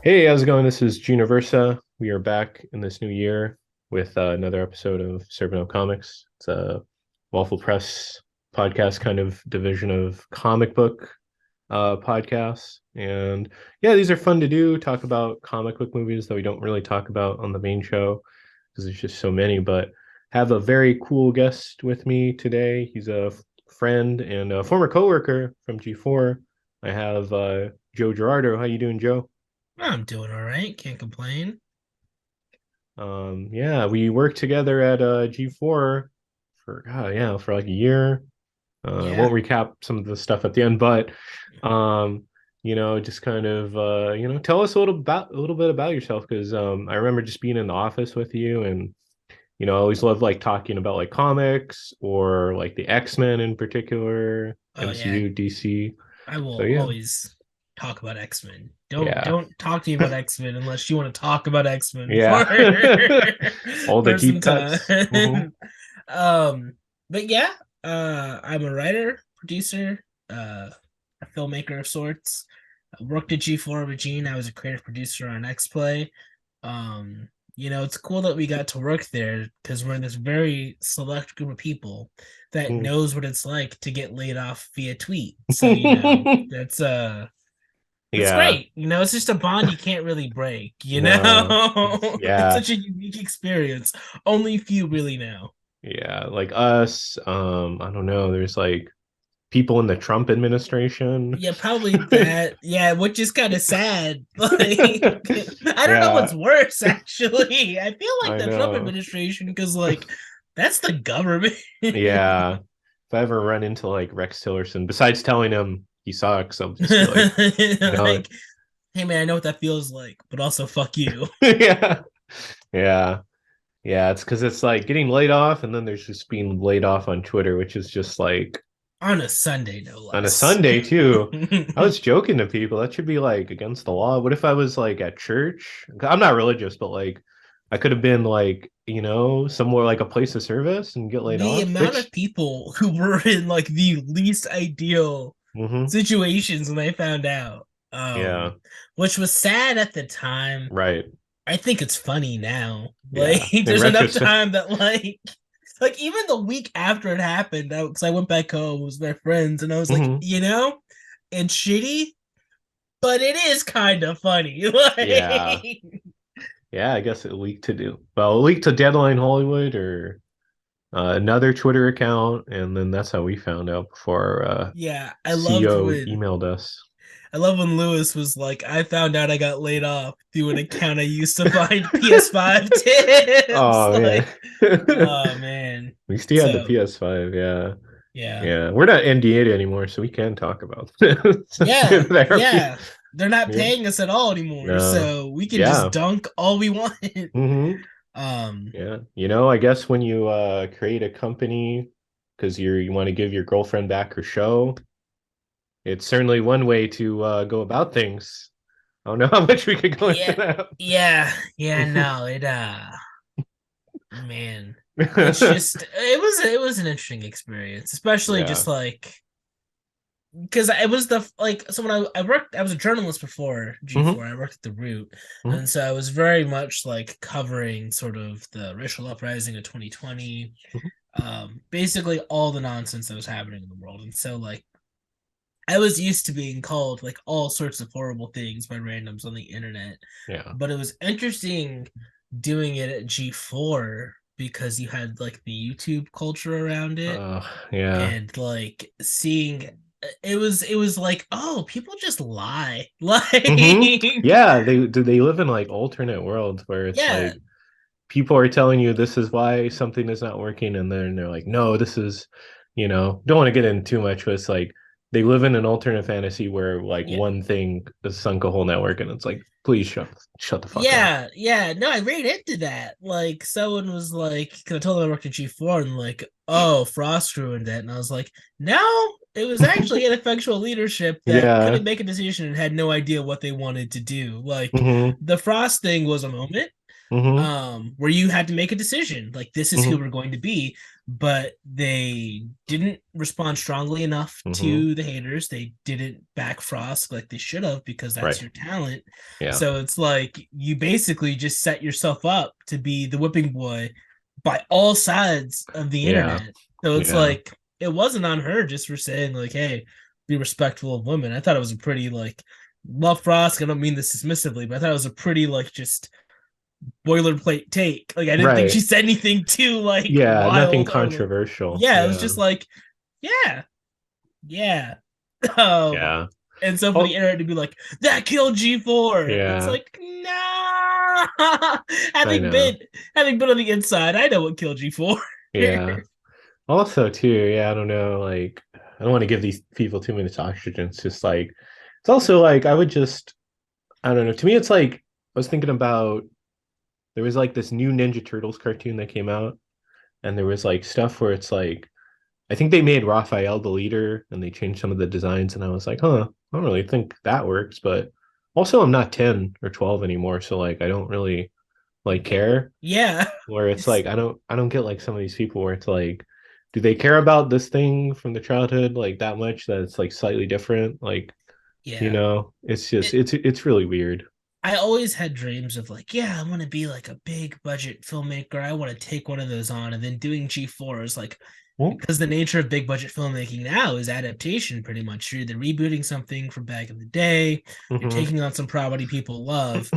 Hey, how's it going? This is Versa. We are back in this new year with another episode of Serving Up Comics. It's a Waffle Press podcast kind of division of comic book podcasts. And yeah, these are fun to do, talk about comic book movies that we don't really talk about on the main show because there's just so many. But have a very cool guest with me today. He's a friend and a former coworker from G4. I have Joe Jurado. How you doing, Joe? I'm doing all right. Can't complain. Yeah, we worked together at G4 for for like a year. I Yeah. won't recap some of the stuff at the end, but um, just kind of tell us a little bit about yourself because I remember just being in the office with you and I always love like talking about like comics or like the X-Men in particular, Oh yeah. MCU, DC. I So will yeah, always talk about X-Men. Don't yeah, don't talk to me about X-Men unless you want to talk about X-Men for yeah. All the for some deep cuts. Hmm. time. um, but yeah, I'm a writer, producer, a filmmaker of sorts. I worked at G4 with Gene. I was a creative producer on X Play. Um, it's cool that we got to work there because we're in this very select group of people that knows what it's like to get laid off via tweet. So, that's Yeah, great. It's just a bond you can't really break, no, It's yeah, such a unique experience. Only few really know. yeah, like us. I don't know. There's like people in the Trump administration. Yeah, probably that. Yeah, which is kind of sad. Like, I don't know what's Yeah, worse, actually. I feel like I the Trump know. administration, because, like, that's the government. Yeah, if I ever run into like Rex Tillerson, besides telling him he sucks, I'll just be like, you know, Like, hey, man, I know what that feels like, but also fuck you. yeah, yeah, yeah. It's because it's like getting laid off, and then there's just being laid off on Twitter, which is just like On a Sunday, no on a less. Sunday too. I was joking to people. That should be like against the law. What if I was like at church? I'm not religious, but like I could have been like, somewhere like a place of service and get laid The off. amount of Which, people who were in, like, the least ideal hmm, situations when they found out, yeah, which was sad at the time. right. I think it's funny now. Like, Yeah. In there's enough retrospect, time that, like even the week after it happened, because I went back home, was their friends, and I was like, hmm, it's shitty, but it is kind of funny. yeah. Like, Yeah, I guess it leaked to do. Well, it leaked to Deadline Hollywood or another Twitter account, and then that's how we found out before our yeah, CEO emailed us. I love when Lewis was like, I found out I got laid off through an account I used to find PS5 tips. Oh man. Like, At oh man. least he had the So PS5, yeah. yeah. Yeah. We're not NDA'd anymore, so we can talk about this. That's Yeah, good therapy. yeah. They're not Yeah. paying us at all anymore, No. so we can just Yeah. dunk all we want. Hmm. Um, Yeah. I guess when you create a company because you want to give your girlfriend back her show, it's certainly one way to go about things. I don't know how much we could go into yeah, that. yeah, no, man, it's just it was an interesting experience, especially Yeah. just like because it was the like so when I worked I was a journalist before Hmm. G4. I worked at the Root, Hmm. and so I was very much like covering sort of the racial uprising of 2020, basically all the nonsense that was happening in the world. And so, like, I was used to being called like all sorts of horrible things by randoms on the internet, Yeah. but it was interesting doing it at G4 because you had like the YouTube culture around it, Uh, yeah. and like seeing it was like, oh, people just lie. Like, Hmm. Yeah, they live in like alternate worlds where it's yeah, like people are telling you this is why something is not working, and then they're like, no, this is, don't want to get into too much, but it's like they live in an alternate fantasy where like yeah, one thing has sunk a whole network, and it's like, please shut the fuck up. yeah. No, I ran into that. Like, someone was like, because I told them I worked at G4, and like, oh, Frost ruined it. And I was like, no, it was actually ineffectual leadership that Yeah. couldn't make a decision and had no idea what they wanted to do. Like, Hmm. the Frost thing was a moment. Mm-hmm. where you had to make a decision, like this is who Mm-hmm. we're going to be, but they didn't respond strongly enough Mm-hmm. to the haters. They didn't back Frost like they should have, because that's Right. your talent. Yeah. So it's like you basically just set yourself up to be the whipping boy by all sides of the Yeah. internet. So it's Yeah. like it wasn't on her just for saying like, hey, be respectful of women. I thought it was a pretty like, love Frost. I don't mean this dismissively, but I thought it was a pretty like just boilerplate take. Like I didn't think she Right. said anything too like Yeah. Nothing wild or like, controversial. yeah, it was Yeah. just like, yeah, yeah. Um, Yeah. and so for the Oh, internet to be like, that killed G4, it's yeah. like, no. I having know. been having been on the inside, I know what killed G4. Yeah. Also, too, yeah, I don't know, like, I don't want to give these people too much oxygen. It's just like, it's also like, I would just, I don't know. To me, it's like, I was thinking about, there was like this new Ninja Turtles cartoon that came out, and there was like stuff where it's like, I think they made Raphael the leader and they changed some of the designs, and I was like, huh, I don't really think that works. But also, I'm not 10 or 12 anymore, so like, I don't really like care. Yeah. Where it's It's, like I don't get like some of these people where it's like, do they care about this thing from the childhood like that much that it's like slightly different? Like, yeah. it's just It, it's really weird. I always had dreams of like, yeah, I want to be like a big budget filmmaker. I want to take one of those on. And then doing G4 is like, Well, because the nature of big budget filmmaking now is adaptation pretty much. You're either rebooting something from back in the day, you're mm-hmm. taking on some property people love,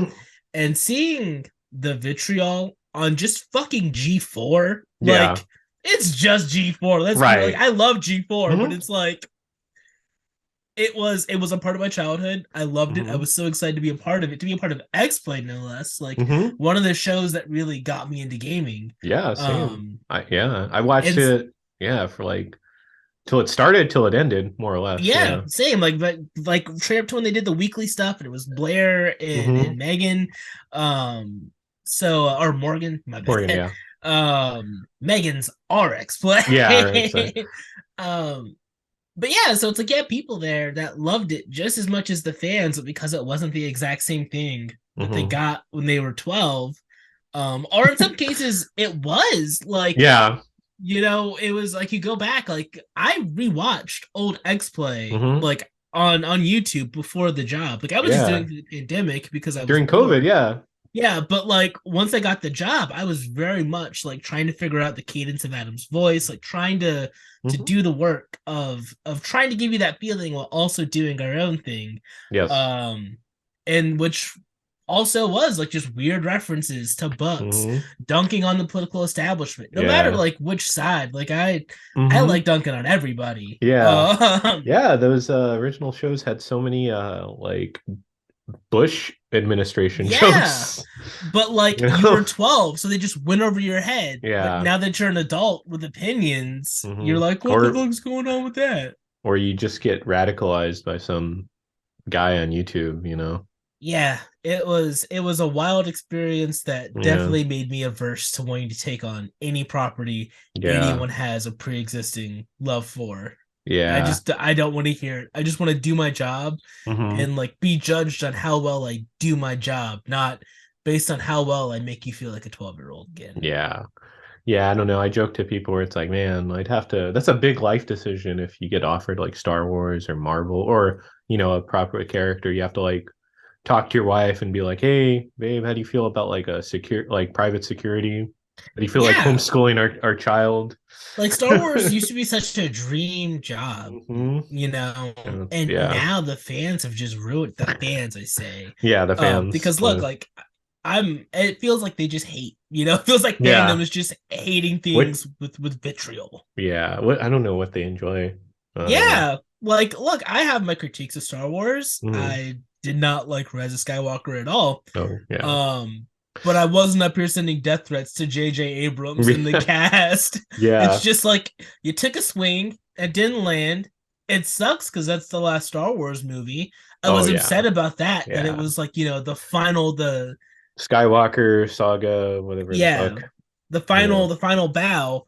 and seeing the vitriol on just fucking G4, Yeah, like it's just G4. Let's be like, right. I love G4, but Mm-hmm. it's like it was a part of my childhood. I loved it. I Mm-hmm. was so excited to be a part of it, to be a part of X-Play no less. Like Mm-hmm. one of the shows that really got me into gaming. Yeah, same. Um I watched and it, yeah, for like till it started till it ended, more or less. yeah, Yeah. same. Like straight up to when they did the weekly stuff, and it was Blair and Mm-hmm. Megan. So or Morgan, my Morgan, bad. yeah. Megan's RX Yeah, all right. So, play. um but yeah, so it's like, yeah, people there that loved it just as much as the fans, but because it wasn't the exact same thing that they mm-hmm. got when they were 12. Or in some cases it was like, Yeah. it was like you go back, like I rewatched old X Play Mm-hmm. like on YouTube before the job. Like I was just doing Yeah. it through the pandemic because I was During COVID, bored. yeah. Yeah, but like once I got the job, I was very much like trying to figure out the cadence of Adam's voice, like trying to Mm-hmm. do the work of trying to give you that feeling while also doing our own thing. Yes. Um and which also was like just weird references to books, Mm-hmm. dunking on the political establishment, no matter Yeah. like which side. Like I Mm-hmm. like dunking on everybody. Yeah. Yeah, those original shows had so many like Bush administration Yeah. jokes. But like You you know? were 12, so they just went over your head. But Yeah. now that you're an adult with opinions, you're Mm-hmm. like, what the fuck's going on with that? Or you just get radicalized by some guy on YouTube. Yeah, it was a wild experience that Yeah. definitely made me averse to wanting to take on any property Yeah. anyone has a pre-existing love for. Yeah. I don't want to hear it. I just want to do my job Mm-hmm. and like be judged on how well I do my job, not based on how well I make you feel like a 12-year-old again. Yeah. Yeah, I don't know. I joke to people where it's like, man, I'd have to, that's a big life decision if you get offered like Star Wars or Marvel or, a proper character. You have to like talk to your wife and be like, hey, babe, how do you feel about like a secure, like private security? How do you feel like Yeah, homeschooling our child? like Star Wars used to be such a dream job, hmm and Yeah. now the fans have just ruined the fans, I say. Yeah, the fans. Because look, like it feels like they just hate, it feels like fandom Yeah. is just hating What things with vitriol. yeah, what I don't know what they enjoy. Uh Yeah, like look, I have my critiques of Star Wars. mhm. I did not like Rise of Skywalker at all. Oh, yeah. Um, but I wasn't up here sending death threats to J.J. Abrams and the cast. It's Yeah. just like you took a swing, it didn't land. It sucks because that's the last Star Wars movie. I Oh, was yeah. upset about that it Yeah. was like, the Skywalker saga, whatever the yeah, fuck. the Yeah. final bow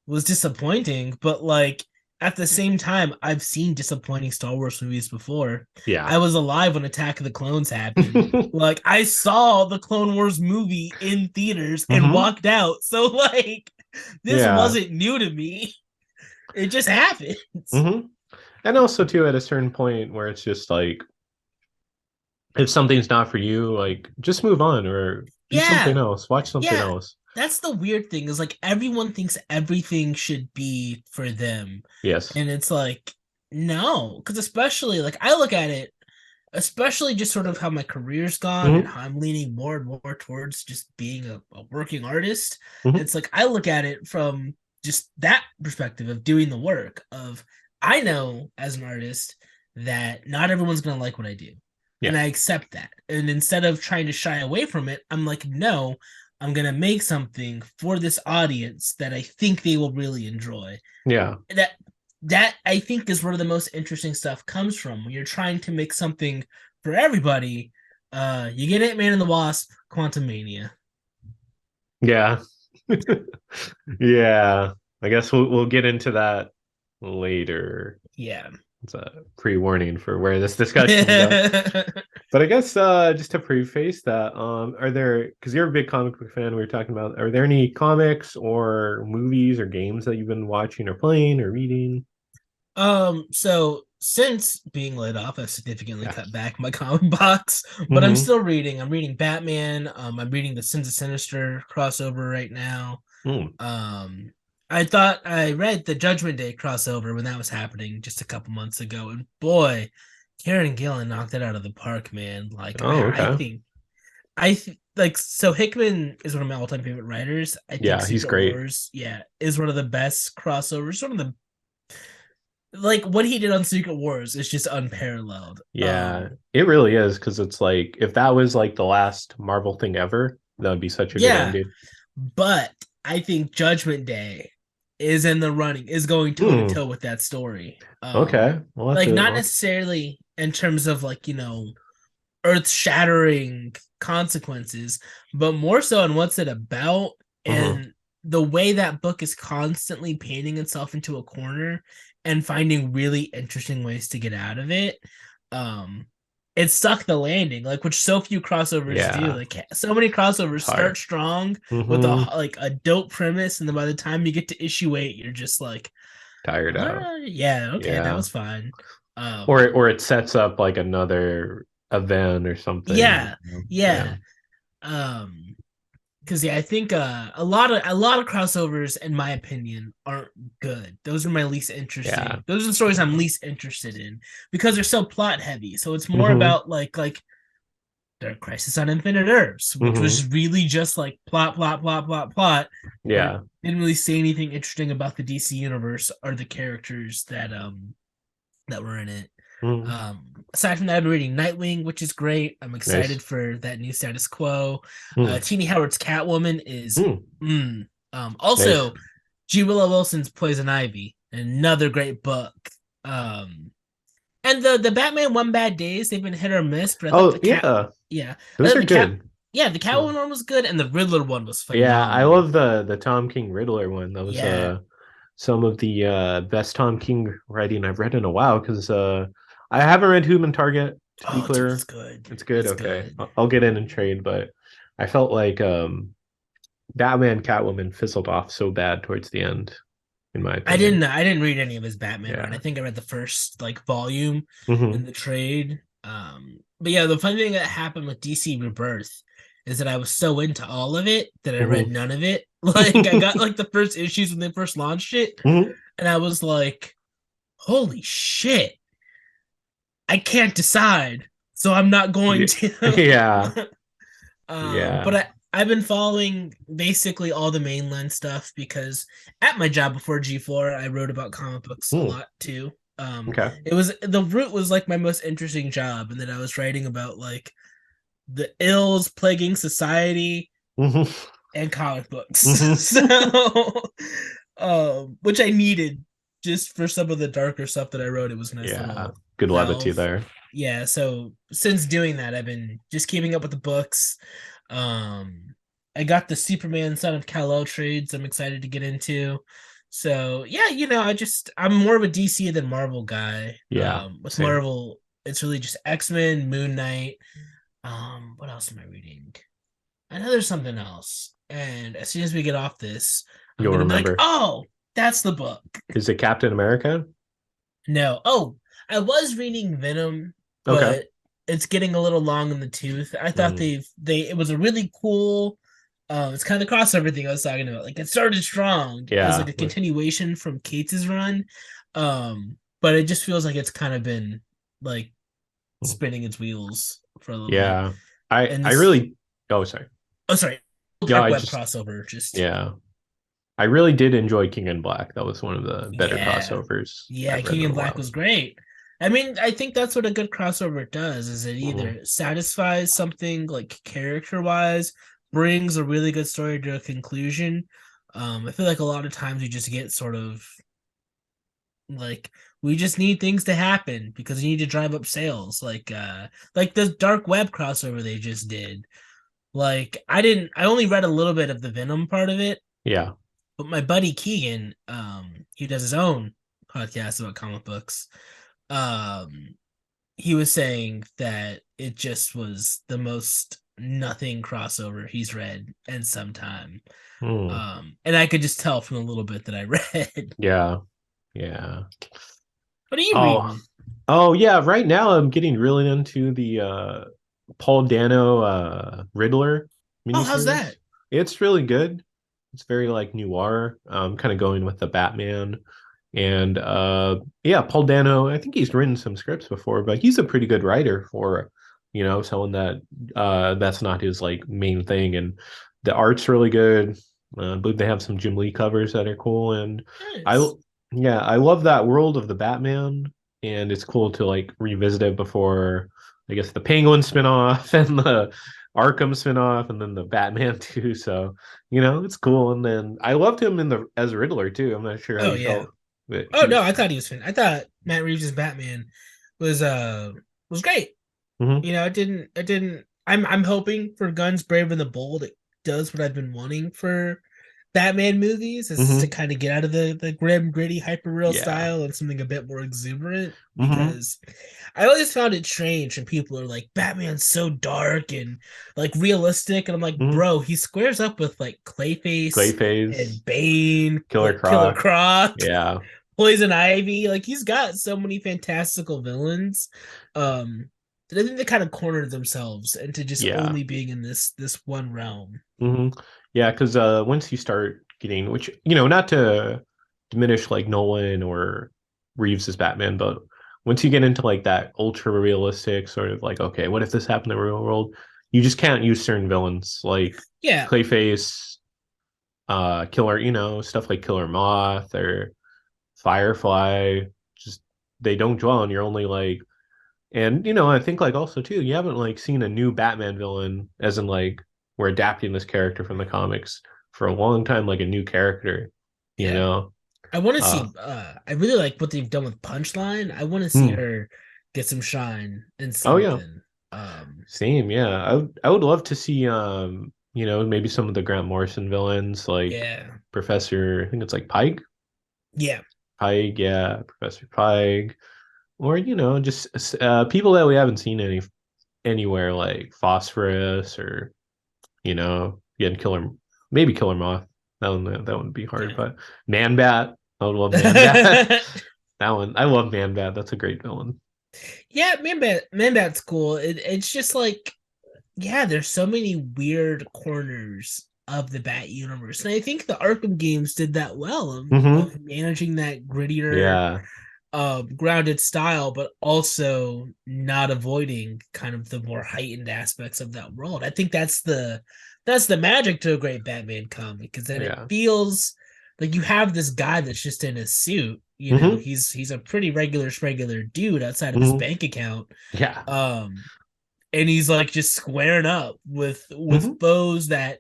was disappointing, but like at the same time, I've seen disappointing Star Wars movies before. Yeah. I was alive when Attack of the Clones happened. Like, I saw the Clone Wars movie in theaters and Hmm. walked out. So, like, this Yeah. wasn't new to me. It just happened. Hmm. And also too, at a certain point where it's just like, if something's not for you, like just move on or do Yeah, something else, watch something yeah. else. That's the weird thing is like everyone thinks everything should be for them. Yes. And it's like, no, because especially like I look at it, especially just sort of how my career's gone and Hmm. how I'm leaning more and more towards just being a working artist. Hmm. It's like I look at it from just that perspective of doing the work of I know as an artist that not everyone's gonna like what I do. Yeah. And I accept that. And instead of trying to shy away from it, I'm like, no, I'm gonna make something for this audience that I think they will really enjoy. Yeah. That I think is where the most interesting stuff comes from. When you're trying to make something for everybody, you get Antman and the Wasp, Quantumania. Yeah. Yeah. I guess we'll get into that later. Yeah. It's a pre-warning for where this discussion goes. But I guess just to preface that, are there, because you're a big comic book fan, we were talking about, are there any comics or movies or games that you've been watching or playing or reading? So since being laid off, I've significantly Yeah. cut back my comic box, but I'm Mm-hmm. still reading. I'm reading Batman. I'm reading the Sins of Sinister crossover right now. Mm. Um, I thought I read the Judgment Day crossover when that was happening just a couple months ago, and boy, Karen Gillan knocked it out of the park, man. Like Oh, I okay. think like so Hickman is one of my all-time favorite writers. I think Yeah, he's Secret great. Wars, yeah, is one of the best crossovers. One of the like what he did on Secret Wars is just unparalleled. Yeah, it really is because it's like if that was like the last Marvel thing ever, that would be such a good Yeah, ending. but I think Judgment Day is in the running, is going toe to Hmm. toe with that story. Okay, we'll have Like to. not necessarily in terms of like, earth shattering consequences, but more so on what's it about Mhm. and the way that book is constantly painting itself into a corner and finding really interesting ways to get out of it. Um, it stuck the landing, like which so few crossovers do. Yeah, Like so many crossovers it's start hard. strong with a Hmm. like a dope premise, and then by the time you get to issue 8, you're just like, Tired out. yeah, okay, that Yeah, was fine. or it sets up like another event or something. Yeah, Yeah, yeah. Um, because yeah, I think a lot of crossovers, in my opinion, aren't good. Those are my least yeah. interesting. Those are the stories I'm least interested in because they're so plot heavy. So it's more Hmm. about like the Crisis on Infinite Earths, which Hmm. was really just like plot, plot, plot, plot, plot, but it Yeah. didn't really say anything interesting about the DC universe or the characters that were in it. Mm. Aside from that, I'm reading Nightwing, which is great. I'm Nice. excited for that new status quo. Mm. Teeny Howard's Catwoman is Mm. Nice. also G. Willow Wilson's Poison Ivy, another great book. Um, and the Batman One Bad Days, they've been hit or miss, but I thought Oh the cat, yeah, yeah, I those thought are the cat, good. yeah, the Yeah. Catwoman one was good, and the Riddler one was Yeah, I phenomenal. love the Tom King Riddler one. That was Yeah, some of the best Tom King writing I've read in a while because I haven't read Human Target, to be oh, dude, it's clear. good. It's good, It's okay. good. I'll get in and trade, but I felt like Batman Catwoman fizzled off so bad towards the end, in my I opinion. didn't I didn't read any of his Batman run. I Yeah. think I read the first like volume in Hmm. the trade. But yeah, the funny thing that happened with DC Rebirth is that I was so into all of it that I read Hmm. none of it. Like I got like the first issues when they first launched it, Hmm. and I was like, holy shit, I can't decide. So I'm not going Yeah. to. Yeah. But Yeah. I've been following basically all the mainline stuff because at my job before G4, I wrote about comic books a Hmm. lot too. Okay. It was the root was like my most interesting job, and then I was writing about like the ills plaguing society Hmm. and comic books. Hmm. So, which I needed just for some of the darker stuff that I wrote. It was a nice Yeah. little Good levity valve. there. Yeah, so since doing that, I've been just keeping up with the books. Um, I got the Superman Son of Kal-El trades I'm excited to get into. So yeah, I'm more of a DC than Marvel guy. Yeah, With same. Marvel, it's really just X-Men, Moon Knight. What else am I reading? I know there's something else. And as soon as we get off this, I'm You'll gonna be like, remember. oh, that's the book. Is it Captain America? No. Oh, I was reading Venom, Okay. but it's getting a little long in the tooth. I thought Mm, it was a really cool it's kind of the crossover thing I was talking about. Like it started strong as like yeah. a continuation from Kate's run. But it just feels like it's kind of been like spinning its wheels for a little bit. Yeah. I And I this really oh sorry. oh sorry, Yeah, dark I web just crossover just yeah. I really did enjoy King and Black. That was one of the better yeah. crossovers Yeah, I've read King in and a Black while. was great. I mean, I think that's what a good crossover does is it Mhm. either satisfies something like character wise, brings a really good story to a conclusion. I feel like a lot of times you just get sort of like we just need things to happen because you need to drive up sales. Like the dark web crossover they just did. Like I only read a little bit of the Venom part of it, Yeah. but my buddy Keegan, he does his own podcast about comic books. Um, he was saying that it just was the most nothing crossover he's read in some time. Mm. And I could just tell from the little bit that I read. Yeah. Yeah. What are you Oh. reading? Oh yeah, right now I'm getting really into the Paul Dano Riddler Oh, how's miniseries. that? It's really good. It's very like noir, kind of going with the Batman. And yeah, Paul Dano, I think he's written some scripts before, but he's a pretty good writer for, someone that that's not his like main thing. And the art's really good. I believe they have some Jim Lee covers that are cool. And I Nice. yeah, I love that world of the Batman, and it's cool to like revisit it before I guess the Penguin spinoff and the Arkham spinoff and then the Batman too. So, it's cool. And then I loved him in the as Riddler too. I'm not sure how Oh you yeah. felt, but Oh he no, was I thought he was fin. I thought Matt Reeves' Batman was was great. hmm It didn't I'm hoping for Guns Brave and the Bold it does what I've been wanting for Batman movies is to hmm kind of get out of the grim, gritty, hyper real yeah. style and something a bit more exuberant hmm because I always found it strange when people are like, Batman's so dark and like realistic, and I'm like, hmm bro, he squares up with like Clayface Clayface, and Bane, Killer Killer Croc. Croc, Yeah. Poison Ivy. Like he's got so many fantastical villains. That I think they kind of cornered themselves into just Yeah. only being in this one realm. hmm Yeah, because once you start getting, which not to diminish like Nolan or Reeves's Batman, but once you get into like that ultra realistic sort of like, okay, what if this happened in the real world? You just can't use certain villains like Yeah, Clayface, Killer, stuff like Killer Moth or Firefly. Just they don't dwell on. You're only like, and I think like also too, you haven't like seen a new Batman villain, as in like we're adapting this character from the comics for a long time, like a new character, you yeah. know. I want to Uh, see. I really like what they've done with Punchline. I want to see hmm. her get some shine in Oh yeah, something. same. Yeah, I would love to see maybe some of the Grant Morrison villains like Yeah, Professor. I think it's like yeah, Pike, yeah, Professor Pike, or just people that we haven't seen anywhere like Phosphorus or again, maybe Killer Moth. That would be hard, yeah. but Man Bat, I would love Man Bat. That one, I love Man Bat. That's a great villain. Yeah, Man Bat's cool. It's just like, yeah, there's so many weird corners of the Bat universe, and I think the Arkham games did that well Hmm of managing that grittier, Yeah, grounded style, but also not avoiding kind of the more heightened aspects of that world. I think that's the magic to a great Batman comic, because then it yeah. feels like you have this guy that's just in a suit. hmm He's a pretty regular dude outside of his hmm bank account. Yeah. Um, and he's like just squaring up with hmm foes that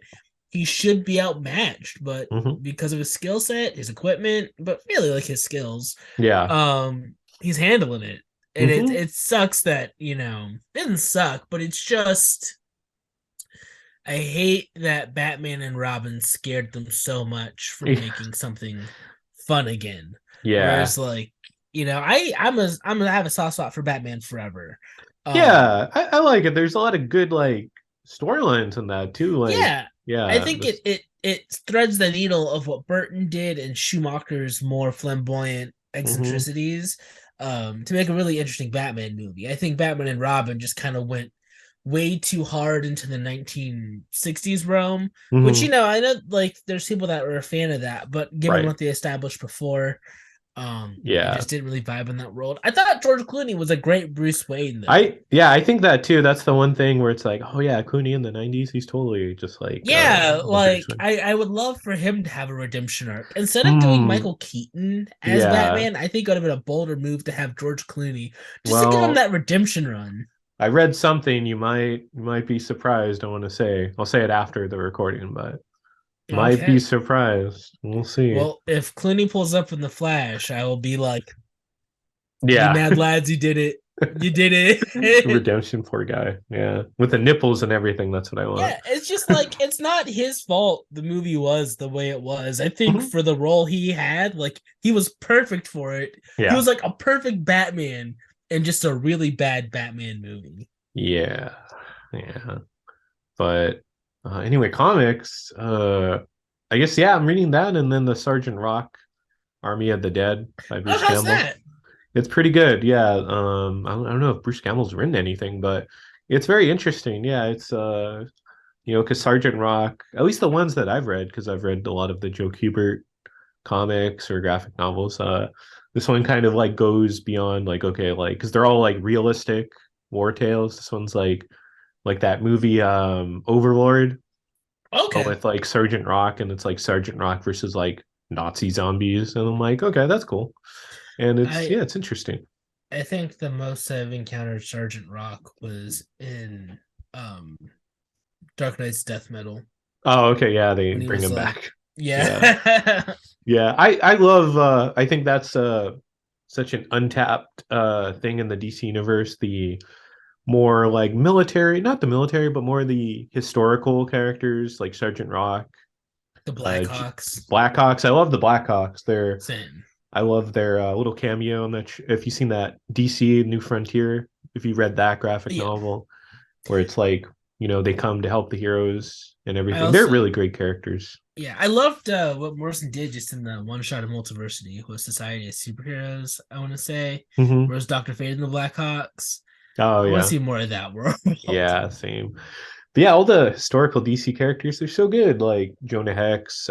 he should be outmatched, but hmm because of his skill set, his equipment, but really like his skills, Yeah. he's handling it. And it hmm it sucks that, it doesn't suck, but it's just I hate that Batman and Robin scared them so much from Yeah. making something fun again. Yeah. Whereas like, I'm gonna have a soft spot for Batman Forever. Yeah, I like it. There's a lot of good like storylines in that too. Like, Yeah, I yeah, think it threads the needle of what Burton did and Schumacher's more flamboyant hmm eccentricities to make a really interesting Batman movie. I think Batman and Robin just kind of went way too hard into the 1960s realm, which hmm I know like there's people that were a fan of that, but given right. what they established before, I Yeah. just didn't really vibe in that world. I thought George Clooney was a great Bruce Wayne though. I think that too. That's the one thing where it's like, oh yeah, Clooney in the 90s, he's totally just like Yeah, a Bruce like Wayne. I would love for him to have a redemption arc. Instead of doing Hmm. Michael Keaton as Yeah. Batman, I think it would have been a bolder move to have George Clooney just to give him Well, that redemption run. I read something you might be surprised. I want to say. I'll say it after the recording, but might be Okay. surprised. We'll see. Well, if Clooney pulls up in the Flash, I will be like, "You Yeah. mad lads, you did it. You did it." Redemption, poor guy. Yeah. With the nipples and everything, that's what I want. Yeah, it's just like it's not his fault the movie was the way it was. I think Mhm. for the role he had, like he was perfect for it. He Yeah. was like a perfect Batman in just a really bad Batman movie. Yeah. Yeah. But anyway, comics. I guess yeah, I'm reading that, and then the Sergeant Rock Army of the Dead by Oh, Bruce how's Campbell. that? It's pretty good. Yeah. I don't know if Bruce Campbell's written anything, but it's very interesting. Yeah, it's because Sergeant Rock, at least the ones that I've read, because I've read a lot of the Joe Kubert comics or graphic novels. This one kind of like goes beyond like okay, like because they're all like realistic war tales. This one's like that movie Overlord, but Okay. with like Sergeant Rock, and it's like Sergeant Rock versus like Nazi zombies, and I'm like, okay, that's cool, and it's I yeah, it's interesting. I think the most I've encountered Sergeant Rock was in um Dark Knight's Death Metal Oh, okay, yeah, they when he bring was him like, back. Yeah, yeah. yeah, I love. I think that's such an untapped thing in the DC universe. The more like military, not the military, but more the historical characters like Sergeant Rock, The uh, Blackhawks. Blackhawks. I love the Blackhawks. Same. I love their little cameo in that. If you've seen that DC New Frontier, if you read that graphic Yeah. novel, where it's like they come to help the heroes and I everything. They're also really great characters. Yeah, I loved what Morrison did just in the one shot of Multiversity with Society of Superheroes, I want to say, hmm whereas Dr. Fate and the Blackhawks. Oh I want to yeah, see more of that world. yeah, same. But yeah, all the historical DC characters are so good. Like Jonah Hex,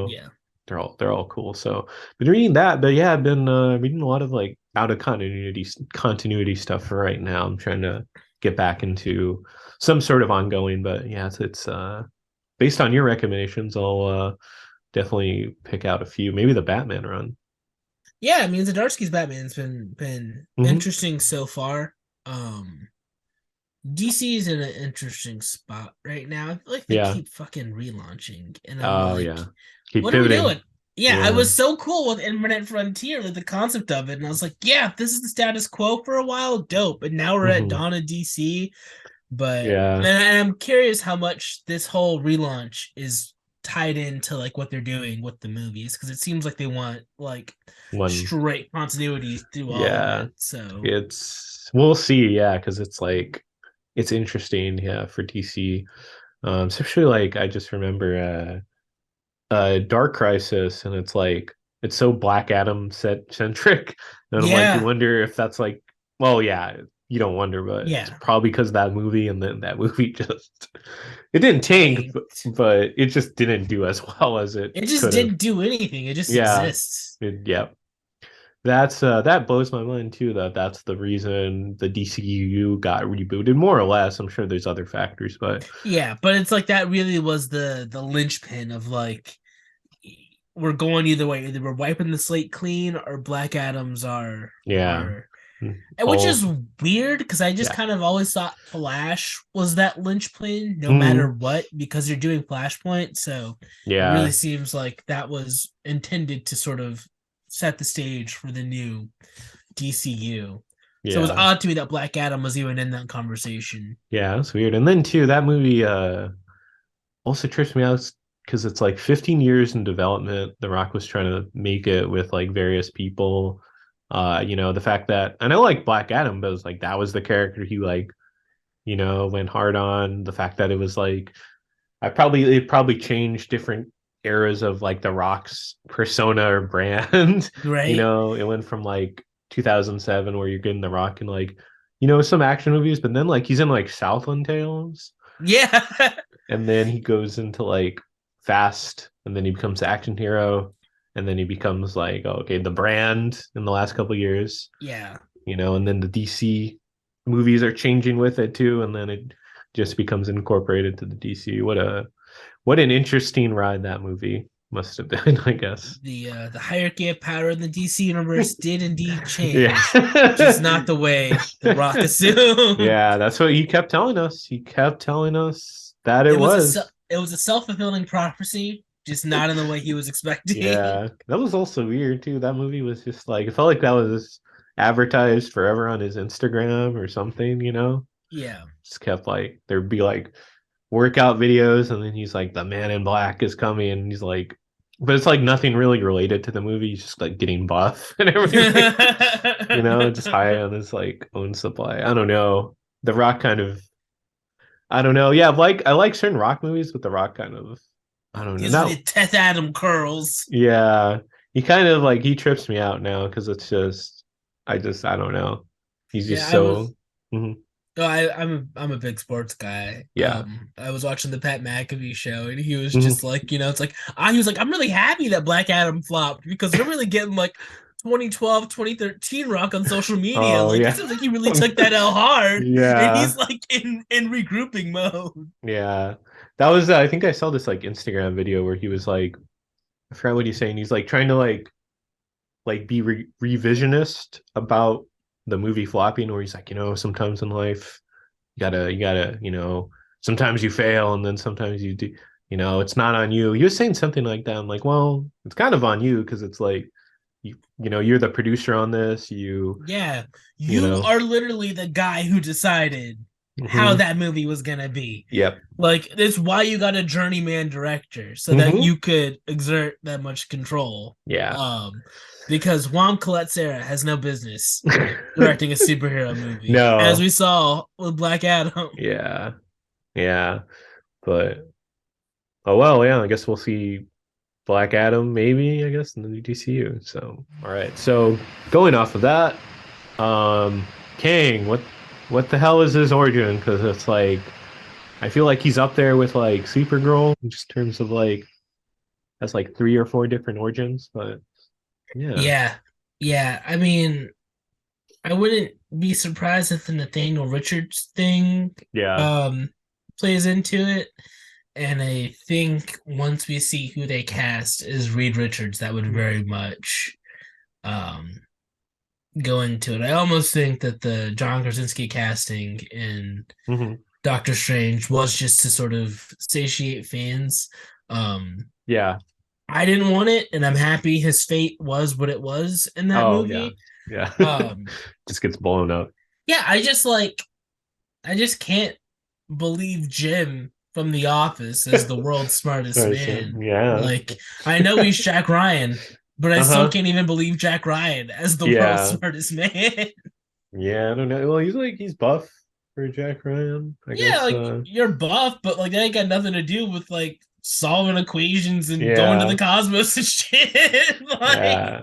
Yeah. they're all cool. So been reading that, but yeah, I've been reading a lot of like out of continuity stuff for right now. I'm trying to get back into some sort of ongoing, but yeah, it's based on your recommendations. I'll definitely pick out a few. Maybe the Batman run. Yeah, I mean Zdarsky's Batman's been hmm interesting so far. Um DC is in an interesting spot right now. I feel like they Yeah. keep fucking relaunching, and I'm Oh like, yeah. Keep what are we pivoting. doing? Yeah, I Yeah. was so cool with Infinite Frontier, like the concept of it, and I was like, yeah, this is the status quo for a while, dope. And now we're at hmm Dawn of DC, but Yeah. and I'm curious how much this whole relaunch is tied into like what they're doing with the movies because it seems like they want like One. straight continuity through all of Yeah. it. So It's we'll see. Yeah, because it's like it's interesting. Yeah, for DC. Especially like I just remember Dark Crisis, and it's like it's so Black Adam set centric, and I'm like, you yeah, wonder if that's like, well, yeah, you don't wonder, but it's yeah, probably because that movie, and then that movie just it didn't tank, tanked. but it just didn't do as well as it It just could have. didn't do anything. It just Yeah, exists. yeah. That blows my mind too. That's the reason the DCU got rebooted, more or less. I'm sure there's other factors, but Yeah, but it's like that really was the linchpin of like we're going either way. Either we're wiping the slate clean or Black Adams yeah, are mm, and which is all weird because I just yeah. kind of always thought Flash was that linchpin no matter Mhm. what because you're doing Flashpoint. So it really Yeah, seems like that was intended to sort of set the stage for the new DCU. So it was yeah, odd to me that Black Adam was even in that conversation. yeah. That's weird. And then too, that movie also trips me out. because it's like 15 years in development. The Rock was trying to make it with like various people. The fact that I know like Black Adam, but it was like that was the character he like, went hard on. The fact that it was like it probably changed different eras of like the Rock's persona or brand. Right? It went from like 2007 where you're getting the Rock in like, some action movies, but then like he's in like Southland Tales, Yeah. and then he goes into like Fast, and then he becomes the action hero, and then he becomes like, oh, okay, the brand in the last couple of years, Yeah. and then the DC movies are changing with it too, and then it just becomes incorporated to the DC. What an interesting ride that movie must have been, I guess. The hierarchy of power in the DC universe did indeed Yeah. change, just not the way the Rock assumed. Yeah, that's what he kept telling us. He kept telling us that it was. It was a self-fulfilling prophecy, just not in the way he was expecting. Yeah, that was also weird too. That movie was just like, it felt like that was advertised forever on his Instagram or something. Yeah. Just kept like, there'd be like workout videos, and then he's like, the man in black is coming, and he's like, but it's like nothing really related to the movie. He's just like getting buff and everything, just high on his like own supply. I don't know. The Rock kind of, I don't know. Yeah, I like certain Rock movies, but The Rock kind of, I don't know. These are the Teth Adam curls. Yeah, he kind of like, he trips me out now because it's just, I don't know. He's just Yeah, so. Mhm. no, I'm a big sports guy. Yeah. I was watching the Pat McAfee show, and he was Mhm. just like, it's like he was like, I'm really happy that Black Adam flopped because they're really getting like 2012, 2013 Rock on social media. Oh Like it yeah. seems like he really took that L hard, and Yeah. he's like in regrouping mode. Yeah. That was, I think I saw this like Instagram video where he was like, I forgot what he's saying. He's like trying to like be revisionist about the movie flopping, where he's like, sometimes in life you gotta, sometimes you fail, and then sometimes you do, it's not on you. He was saying something like that. I'm like, well, it's kind of on you, because it's like, you're the producer on this. Yeah, You you know. are literally the guy who decided how Hmm. that movie was gonna be. Yep. Like, that's why you got a journeyman director, so that Hmm. you could exert that much control. Yeah. Because Juan Collet-Serra has no business directing a superhero movie, as No. we saw with Black Adam. Yeah. Yeah. But oh well, yeah, I guess we'll see Black Adam maybe, I guess, in the new DCU. So, all right. So, going off of that, um Kang, what the hell is his origin? Because it's like, I feel like he's up there with like Supergirl in just terms of like, has like 3 or 4 different origins, but yeah. Yeah, yeah. I mean, I wouldn't be surprised if the Nathaniel Richards thing Yeah. um plays into it. And I think once we see who they cast as Reed Richards, that would very much um go into it. I almost think that the John Krasinski casting in Hmm. Doctor Strange was just to sort of satiate fans. Um Yeah. I didn't want it, and I'm happy his fate was what it was in that Oh yeah. movie. Yeah. Um Just gets blown up. yeah, I just can't believe Jim from The Office as the world's smartest man. Yeah. Like, I know he's Jack Ryan, but I still Uh-huh. can't even believe Jack Ryan as the world's Yeah. smartest man. Yeah, I don't know. Well, he's buff for Jack Ryan, I Yeah, guess. like you're buff, but like that ain't got nothing to do with like solving equations and going to the Yeah. cosmos and shit. Like, Yeah.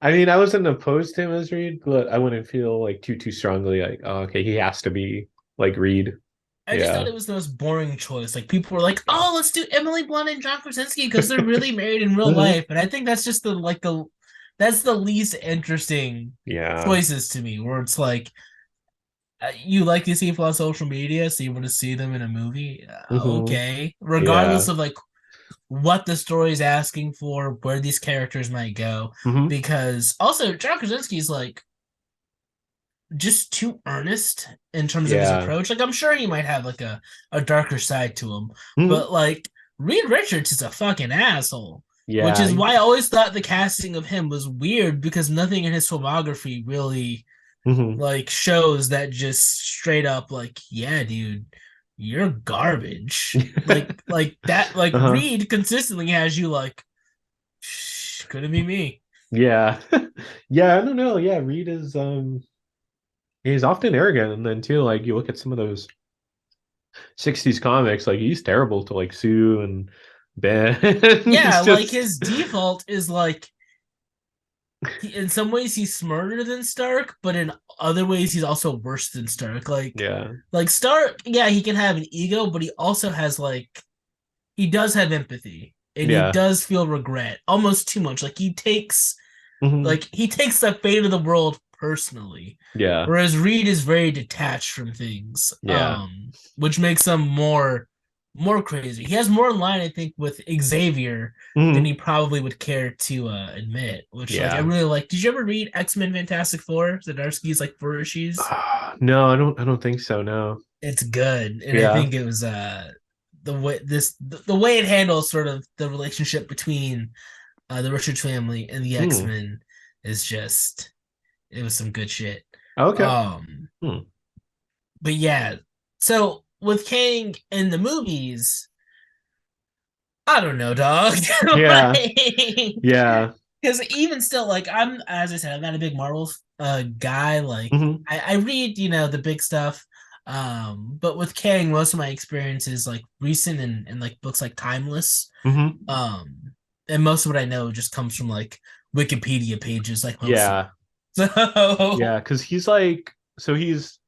I mean, I wasn't opposed to him as Reed, but I wouldn't feel like too strongly like, oh, okay, he has to be like Reed. I just thought Yeah. it was the most boring choice. Like people were like, "Oh, let's do Emily Blunt and John Krasinski because they're really married in real Mhm. life." And I think that's just that's the least interesting Yeah. choices to me. Where it's like you like to see people on social media, so you want to see them in a movie. Hmm. Okay, regardless Yeah. of like what the story is asking for, where these characters might go, Hmm. because also John Krasinski's like just too earnest in terms of his Yeah. approach. Like I'm sure he might have like a darker side to him, Hmm. but like Reed Richards is a fucking asshole. Which Yeah. is why I always thought the casting of him was weird because nothing in his filmography really Hmm. like shows that just straight up like, yeah, dude, you're garbage. Like that, like Uh-huh. Reed consistently has you like, shh, couldn't be me. Yeah. Yeah, I don't know. Yeah, Reed is he's often arrogant, and then too, like you look at some of those 60s comics, like he's terrible to like Sue and Ben. Yeah, He's like just his default is like in some ways he's smarter than Stark, but in other ways he's also worse than Stark. yeah. Like Stark, yeah, he can have an ego, but he also has like he does have empathy and he Yeah. does feel regret almost too much. Hmm. He takes the fate of the world personally, Yeah. whereas Reed is very detached from things, Yeah. which makes him more crazy. He has more in line, I think, with Xavier than Hmm. he probably would care to admit. Which, like, I Yeah. really like. Did you ever read X-Men Fantastic Four? Zdarsky's like four issues. No, I don't think so, no. It's good, and I Yeah. think it was the way it handles sort of the relationship between the Richards family and the Hmm. X-Men is just it was some good shit. Okay. Um, Hmm. but yeah, so with Kang in the movies, I don't know, dog. Yeah. Like, Yeah. because even still, like I'm as I said, I'm not a big Marvel guy. Like Hmm. I read, the big stuff. But with Kang, most of my experience is like recent and like books like Timeless. Hmm. Um, and most of what I know just comes from like Wikipedia pages, like most of Yeah. it. Yeah, So because he's like, so he's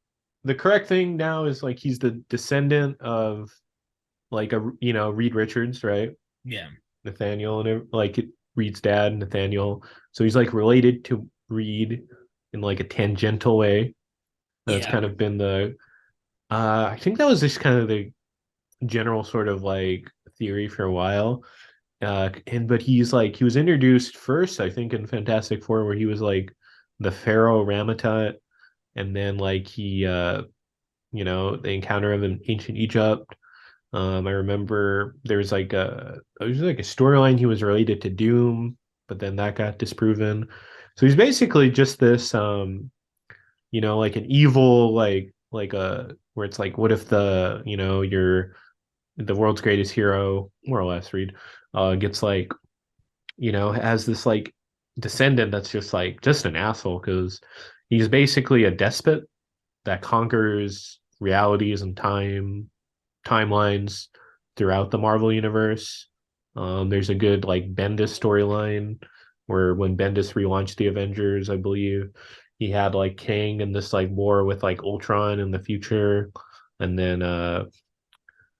the correct thing now is like he's the descendant of like Reed Richards, right? yeah, Nathaniel and like Reed's dad, Nathaniel. So he's like related to Reed in like a tangential way. That's yeah, kind of been the I think that was just kind of the general sort of like theory for a while. And but he was introduced first, I think, in Fantastic Four, where he was like the Pharaoh Ramatat, and then like they encounter him in ancient Egypt. I remember there's like a storyline he was related to Doom, but then that got disproven. So he's basically just this like an evil like a where it's like what if you're the world's greatest hero, more or less, Reed, gets like, has this like descendant that's just an asshole because he's basically a despot that conquers realities and timelines throughout the Marvel universe. There's a good like Bendis storyline where when Bendis relaunched the Avengers, I believe he had like Kang in this like war with like Ultron in the future, and then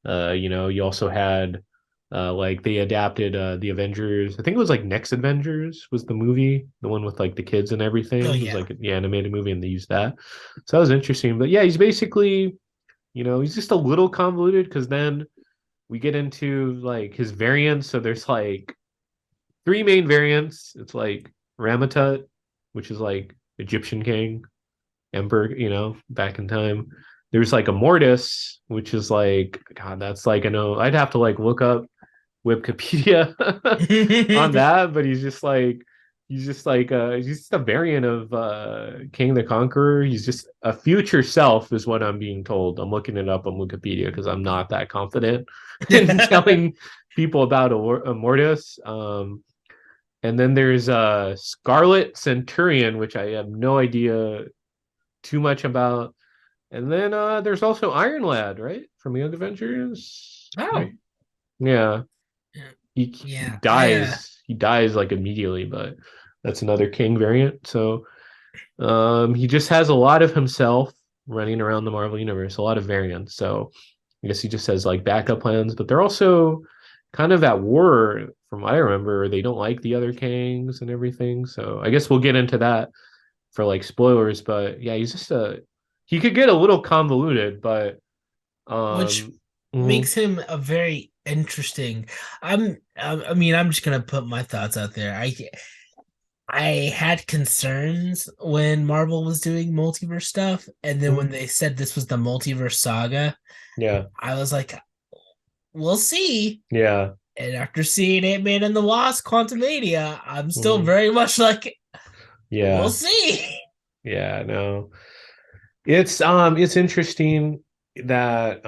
you also had like they adapted the Avengers. I think it was like Next Avengers was the movie, the one with like the kids and oh everything. It was yeah. like the animated movie, and they used that. So that was interesting. But yeah, he's basically he's just a little convoluted because then we get into like his variants. So there's like three main variants. It's like Ramatut, which is like Egyptian king, emperor, back in time. There's like a Mortis, which is like God, that's like I know I'd have to like look up Wikipedia on that, but he's just a variant of King the Conqueror. He's just a future self, is what I'm being told. I'm looking it up on Wikipedia because I'm not that confident in telling people about a Mortis. And then there's Scarlet Centurion, which I have no idea too much about. And then there's also Iron Lad, right? From Young Avengers, Oh right? Yeah. He yeah, dies. He dies like immediately, but that's another King variant. So he just has a lot of himself running around the Marvel universe, a lot of variants. So I guess he just has like backup plans, but they're also kind of at war from what I remember. They don't like the other Kangs and everything. So I guess we'll get into that for like spoilers, but yeah, he could get a little convoluted, but which um mhm, makes him a very interesting. I mean, I'm just gonna put my thoughts out there. I had concerns when Marvel was doing multiverse stuff, and then when mhm, they said this was the multiverse saga, yeah, I was like, we'll see. yeah, And after seeing Ant-Man and the Wasp, Quantumania, I'm still mhm, very much like, we'll yeah, see. yeah, no. It's interesting. that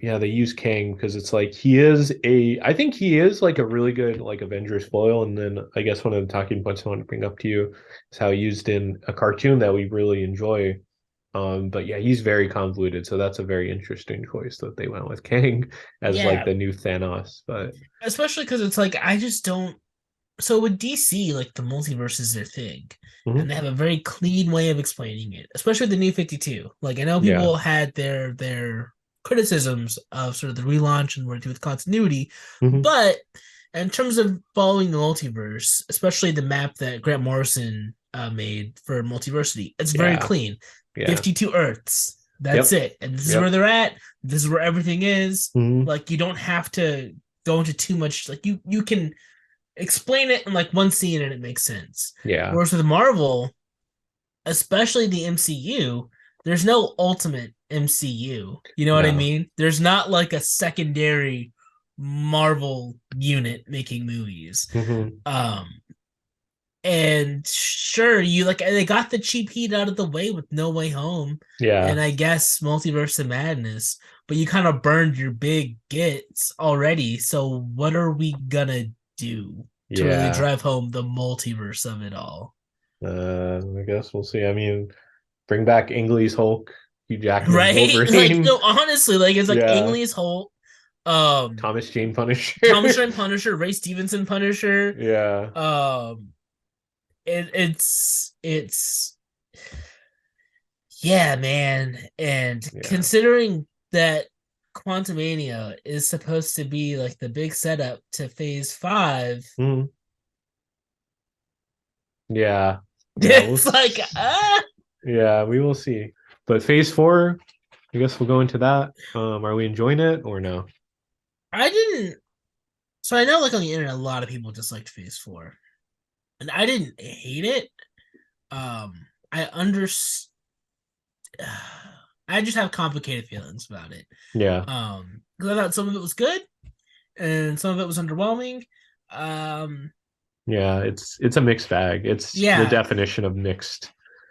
yeah, they use Kang because it's like I think he is like a really good like Avengers foil. And then I guess one of the talking points I want to bring up to you is how used in a cartoon that we really enjoy. But yeah, he's very convoluted, so that's a very interesting choice that they went with Kang as like Yeah, the new Thanos. But especially because it's like I just don't. So with DC, like the multiverse is their thing, and mhm, they have a very clean way of explaining it, especially the New 52. Like I know yeah, people had their criticisms of sort of the relaunch and working with continuity, mhm, but in terms of following the multiverse, especially the map that Grant Morrison made for Multiversity, it's very yeah, clean. yeah, 52 Earths. That's yep, it. And this is where yep, they're at. This is where everything is. mhm, Like you don't have to go into too much. Like you can explain it in like one scene and it makes sense. yeah, Whereas with Marvel, especially the MCU, there's no ultimate MCU. You know what I no, mean? There's not like a secondary Marvel unit making movies. mhm, Um and sure, you like they got the cheap heat out of the way with No Way Home and yeah, I guess Multiverse of Madness, but you kind of burned your big gets already. So what are we gonna do to really yeah. drive home the multiverse of it all? I guess we'll see. I mean, bring back Ang Lee's Hulk, Hugh Jackman's Right? Like Wolverine, no, honestly, like it's like Ang yeah, Lee's Holt, um, Thomas Jane Thomas Punisher, Jane Punisher, Ray Stevenson Punisher. yeah, Um, it's yeah, man. And yeah, considering that Quantumania is supposed to be like the big setup to Phase 5, mhm, yeah, yeah. it's like Yeah, we will see. But phase four, I guess we'll go into that. Are we enjoying it or no? I didn't. So I know like on the internet, a lot of people disliked Phase 4, and I didn't hate it. I understand. I just have complicated feelings about it. Yeah, Because I thought some of it was good and some of it was underwhelming. Um, yeah. It's a mixed bag. It's the yeah, definition of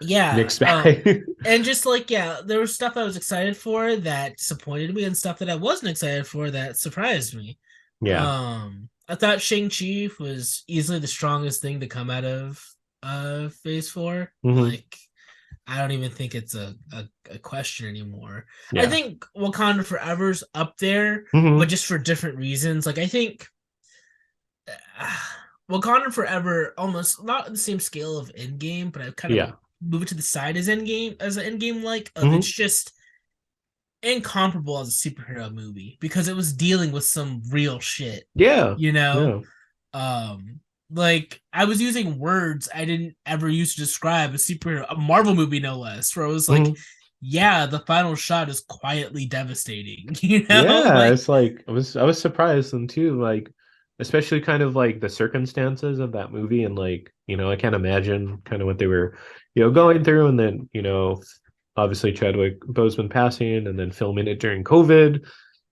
yeah. mixed bag. And just like yeah, there was stuff I was excited for that disappointed me, and stuff that I wasn't excited for that surprised me. Yeah. I thought Shang-Chi was easily the strongest thing to come out of Phase 4. Hmm. Like I don't even think it's a question anymore. I Yeah. think Wakanda Forever's up there, but Hmm. just for different reasons. Like I think uh, Wakanda Forever almost not the same scale of Endgame, but I kind of Yeah. move it to the side as an Endgame like of it's Hmm. just incomparable as a superhero movie because it was dealing with some real shit, Yeah. you know? Yeah. Um like I was using words I didn't ever use to describe a superhero, a Marvel movie no less, where I was like, Hmm. yeah, the final shot is quietly devastating, you know? Yeah. Like It's like I was surprised then too, like especially kind of like the circumstances of that movie and like, I can't imagine kind of what they were, going through and then, obviously Chadwick Boseman passing and then filming it during COVID.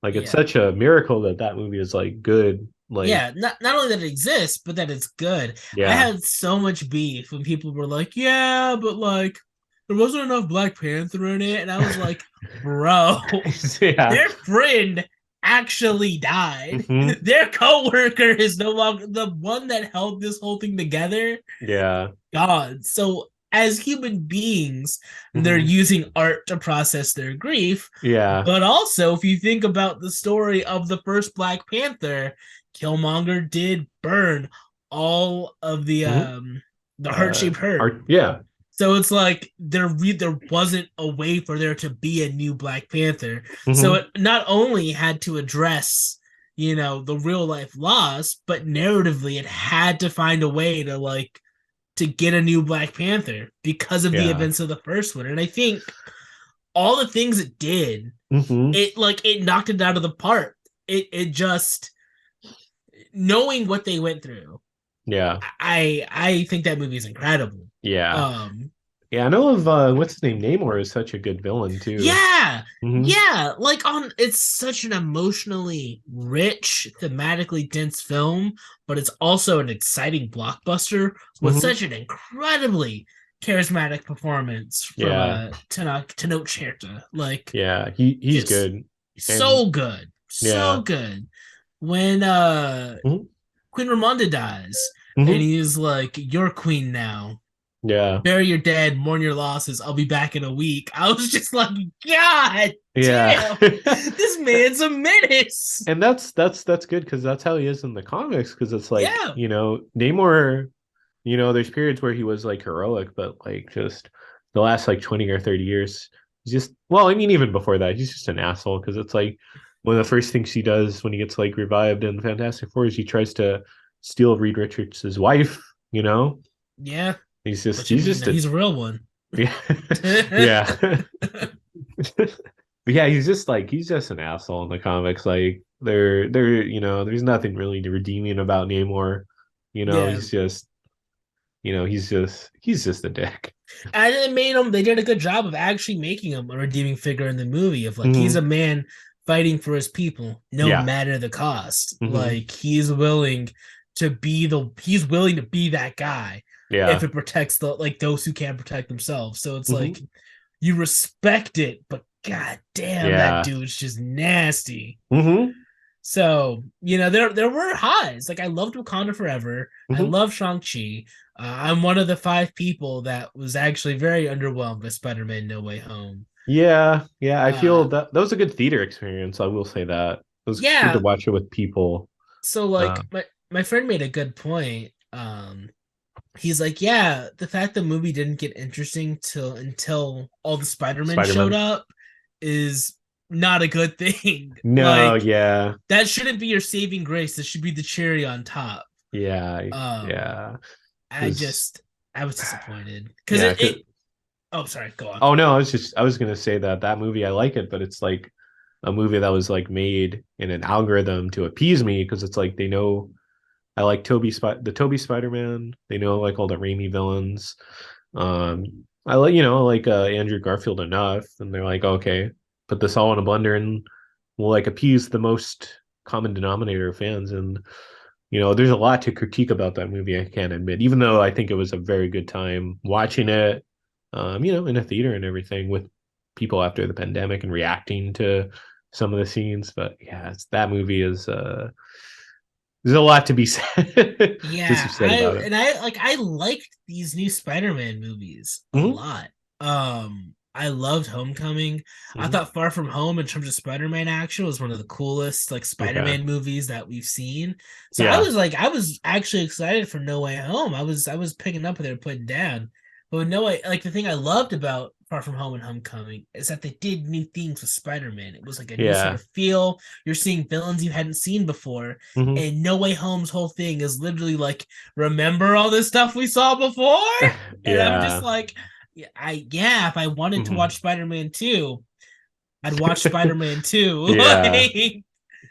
Like it's yeah. such a miracle that that movie is like good. Like, Yeah, not only that it exists, but that it's good. I yeah. had so much beef when people were like, "Yeah, but like there wasn't enough Black Panther in it," and I was like, "Bro, Yeah. their friend actually died. Hmm. Their coworker is no longer the one that held this whole thing together. Yeah. God, so." As human beings, they're Hmm. using art to process their grief. Yeah. But also, if you think about the story of the first Black Panther, Killmonger did burn all of Hmm. the heart-shaped hurt. Art. Yeah. So it's like there wasn't a way for there to be a new Black Panther. So Hmm. it not only had to address, the real life loss, but narratively it had to find a way to to get a new Black Panther because of the Yeah. events of the first one. And I think all the things it did, Hmm. it knocked it out of the park. It just knowing what they went through. Yeah. I think that movie is incredible. Yeah. Um Yeah. I know of what's his name? Namor is such a good villain too. yeah. Hmm. Yeah, like on it's such an emotionally rich, thematically dense film, but it's also an exciting blockbuster with Hmm. such an incredibly charismatic performance from Yeah. Tenoch Huerta. Like, Yeah. He's just good. And so good, so yeah. good. When Mhm. Queen Ramonda dies, and Mhm. he's like, "You're queen now. Yeah. Bury your dead, mourn your losses. I'll be back in a week." I was just like, God Yeah. damn, this man's a menace. And that's good because that's how he is in the comics. Because it's like, Yeah, Namor, there's periods where he was like heroic, but like just the last like 20 or 30 years, he's just, well, I mean, even before that, he's just an asshole. Because it's like one of the first things he does when he gets like revived in Fantastic Four is he tries to steal Reed Richards' wife, you know? yeah. He's just Which, I he's mean, just a he's a real one. yeah. Yeah. But yeah, he's just an asshole in the comics. Like there's nothing really redeeming about Namor. Yeah, He's just a dick. and it made him. They did a good job of actually making him a redeeming figure in the movie. Of like, he's Hmm. a man fighting for his people, no Yeah. matter the cost. Hmm. Like, he's willing to be that guy if Yeah. it protects those who can't protect themselves. So it's like Hmm. you respect it, but god damn, that Yeah. dude's just nasty. Hmm. So, there were highs. Like, I loved Wakanda Forever. I Hmm. love Shang-Chi. I'm one of the 5 people that was actually very underwhelmed by Spider-Man No Way Home. Yeah. Yeah. I Uh, feel that was a good theater experience. I will say that it was good to yeah. watch it with people. So, Uh, like, my friend made a good point. He's like, yeah, the fact the movie didn't get interesting until all the Spider-Men showed Spider-Man. up is not a good thing. No. Like, Yeah. that shouldn't be your saving grace. This should be the cherry on top. Yeah. Um, Yeah. I Because just I was disappointed because yeah. it. Oh, sorry. Go on. Oh no, I was gonna say that movie I like it, but it's like a movie that was like made in an algorithm to appease me because it's like they know I like the Toby Spider-Man. They know like all the Raimi villains. I like Andrew Garfield enough, and they're like, okay, put this all in a blender and we'll like appease the most common denominator of fans. And there's a lot to critique about that movie, I can't admit, even though I think it was a very good time watching it, in a theater and everything with people after the pandemic and reacting to some of the scenes. But yeah, that movie is there's a lot to be said Yeah, said about it. I liked these new Spider-Man movies a Hmm. lot. I loved Homecoming. I Hmm. thought Far From Home in terms of Spider-Man action was one of the coolest like Okay. Spider-Man movies that we've seen. So Yeah. I was actually excited for No Way Home. I was picking up what they were putting down. But with No Way, like, the thing I loved about Far From Home and Homecoming is that they did new things with Spider-Man. It was like a new sort Yeah. of feel. You're seeing villains you hadn't seen before, Hmm. and No Way Home's whole thing is literally like, remember all this stuff we saw before? And I'm just Yeah. like, if I wanted to Hmm. watch Spider-Man 2, I'd watch Spider-Man 2. Yeah. Like, you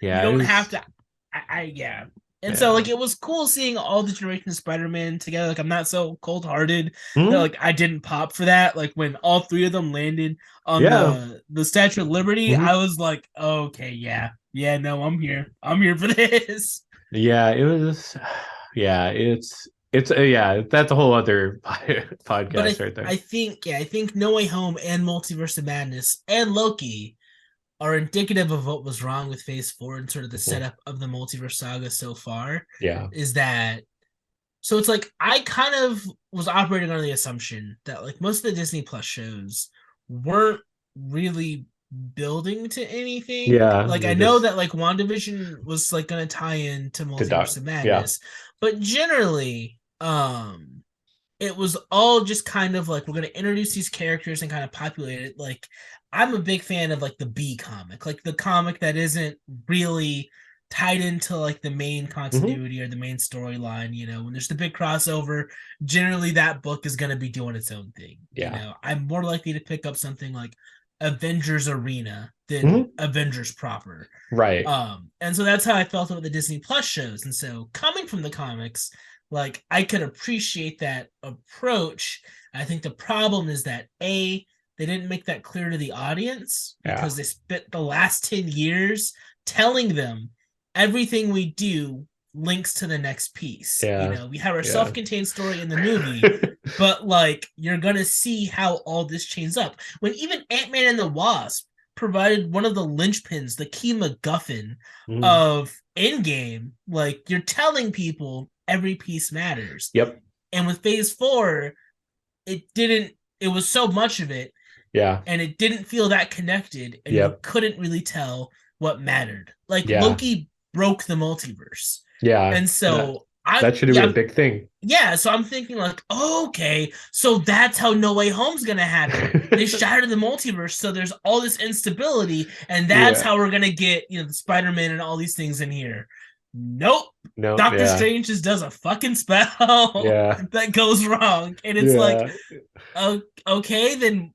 Yeah. It don't have was. to. Yeah. And so, Yeah. like, it was cool seeing all the generation of Spider-Man together. Like, I'm not so cold-hearted that, Hmm. like, I didn't pop for that. Like, when all three of them landed on Yeah. the Statue of Liberty, I Hmm. was like, okay, yeah, yeah, no, I'm here for this. Yeah. It was. Yeah. Yeah. That's a whole other But podcast right there. I think No Way Home and Multiverse of Madness and Loki are indicative of what was wrong with Phase 4 and sort of the Mhm. setup of the multiverse saga so far. Yeah. Is that so? It's like I kind of was operating on the assumption that like most of the Disney Plus shows weren't really building to anything. Yeah. Like, I They're know just that like WandaVision was like going to tie into the Multiverse dog. of Yeah. Madness, but generally, it was all just kind of like, we're going to introduce these characters and kind of populate it. Like, I'm a big fan of like the B comic, like the comic that isn't really tied into like the main Hmm. continuity or the main storyline. When there's the big crossover, generally that book is going to be doing its own thing. Yeah. I'm more likely to pick up something like Avengers Arena than Hmm. Avengers proper. Right. And so that's how I felt about the Disney Plus shows. And so, coming from the comics, like, I could appreciate that approach. I think the problem is that they didn't make that clear to the audience Yeah. because they spent the last 10 years telling them everything we do links to the next piece. Yeah. We have our Yeah. self-contained story in the movie, but like you're gonna see how all this chains up. When even Ant-Man and the Wasp provided one of the linchpins, the key MacGuffin Mhm. of Endgame, like you're telling people every piece matters. Yep. And with Phase 4, it didn't. It was so much of it, Yeah. and it didn't feel that connected, and you Yep. couldn't really tell what mattered. Like Yeah. Loki broke the multiverse, Yeah. and That so I that should have been yeah a big thing. yeah, so I'm thinking like, oh, okay, so that's how No Way Home's gonna happen. They shattered the multiverse, so there's all this instability, and that's Yeah. how we're gonna get the Spider-Man and all these things in here. Nope. No, Doctor yeah. Strange just does a fucking spell Yeah. that goes wrong, and it's like, Yeah. okay, then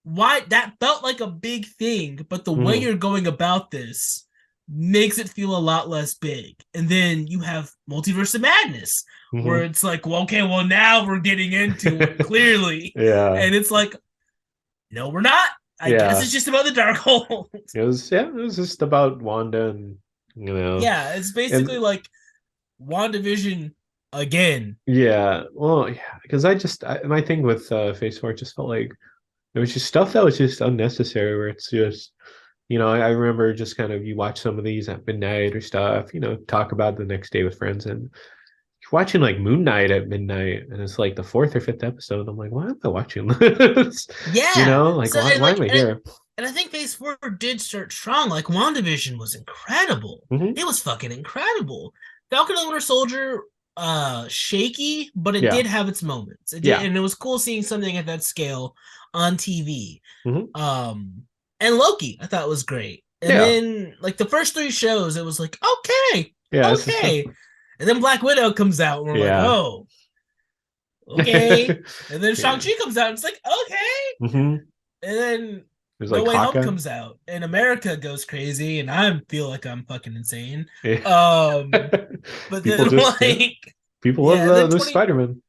why that felt like a big thing, but the way Mhm. you're going about this makes it feel a lot less big. And then you have Multiverse of Madness, where Mhm. it's like, well, okay, well, now we're getting into it clearly. Yeah. And it's like, no, we're not. I guess Yeah. it's just about the Darkhold. It was just about Wanda and Yeah, it's basically and like WandaVision again. yeah, well, yeah, because my thing with Phase 4 just felt like there was just stuff that was just unnecessary where it's just I remember just kind of you watch some of these at midnight or stuff, talk about it the next day with friends and you're watching like Moon Knight at midnight and it's like the fourth or fifth episode. I'm like, why am I watching this? Yeah. Like So why am I here? and I think Phase 4 did start strong. Like WandaVision was incredible. Hmm. It was fucking incredible. Falcon and Winter Soldier, shaky, but it Yeah. did have its moments. It did, Yeah. and it was cool seeing something at that scale on TV. Hmm. And Loki, I thought was great. And Yeah. then like the first three shows, it was like, okay, Yeah, this is stuff. okay. And then Black Widow comes out, and we're like, Yeah. oh, okay. And then Yeah. Shang-Chi comes out, and it's like, okay. Hmm. And then There's No like Way Home Hawkeye. comes out, and America goes crazy, and I feel like I'm fucking insane. Yeah. But People then just yeah. People love yeah, and then the 20, Spider-Man.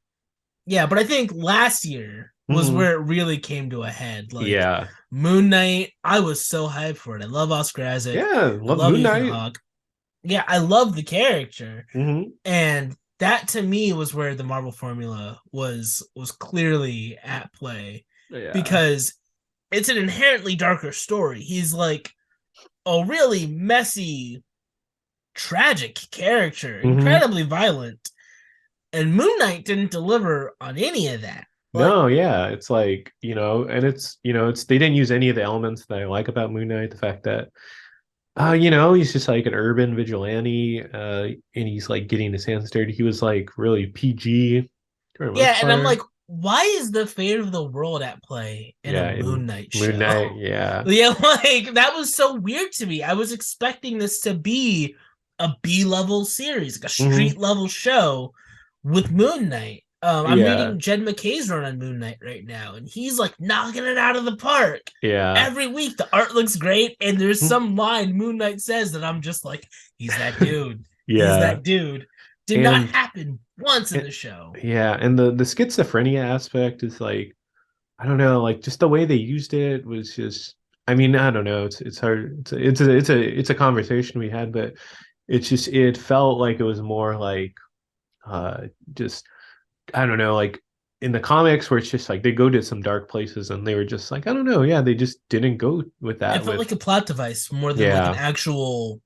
yeah, but I think last year was Hmm. where it really came to a head. Like Yeah. Moon Knight, I was so hyped for it. I love Oscar Isaac. Yeah. I Love love Moon Ethan Knight. Hawke. Yeah, I love the character, Hmm. and that to me was where the Marvel formula was clearly at play Yeah. because it's an inherently darker story. He's like a really messy, tragic character, Hmm. incredibly violent. And Moon Knight didn't deliver on any of that. Like, No, yeah. It's like, and it's they didn't use any of the elements that I like about Moon Knight. The fact that he's just like an urban vigilante, and he's like getting his hands dirty. He was like really PG for the yeah, most and I'm part. like, why is the fate of the world at play in a Yeah, Moon in Knight Moon Knight, show? yeah. Yeah, like that was so weird to me. I was expecting this to be a B-level series, like a Hmm. street level show with Moon Knight. I'm Yeah, reading Jed McKay's run on Moon Knight right now, and he's like knocking it out of the park. yeah. Every week, the art looks great, and there's some line Moon Knight says that I'm just like, he's that dude. He's Yeah. that dude. Did not And, happen once in and the show. yeah, and the schizophrenia aspect is like I don't know, like just the way they used it was just I mean, I don't know, it's hard it's a conversation we had, but it felt like it was more like uh just I don't know, like in the comics where it's just like they go to some dark places and they were just like, I don't know, yeah, they just didn't go with It that felt with like a plot device more than like an yeah. actual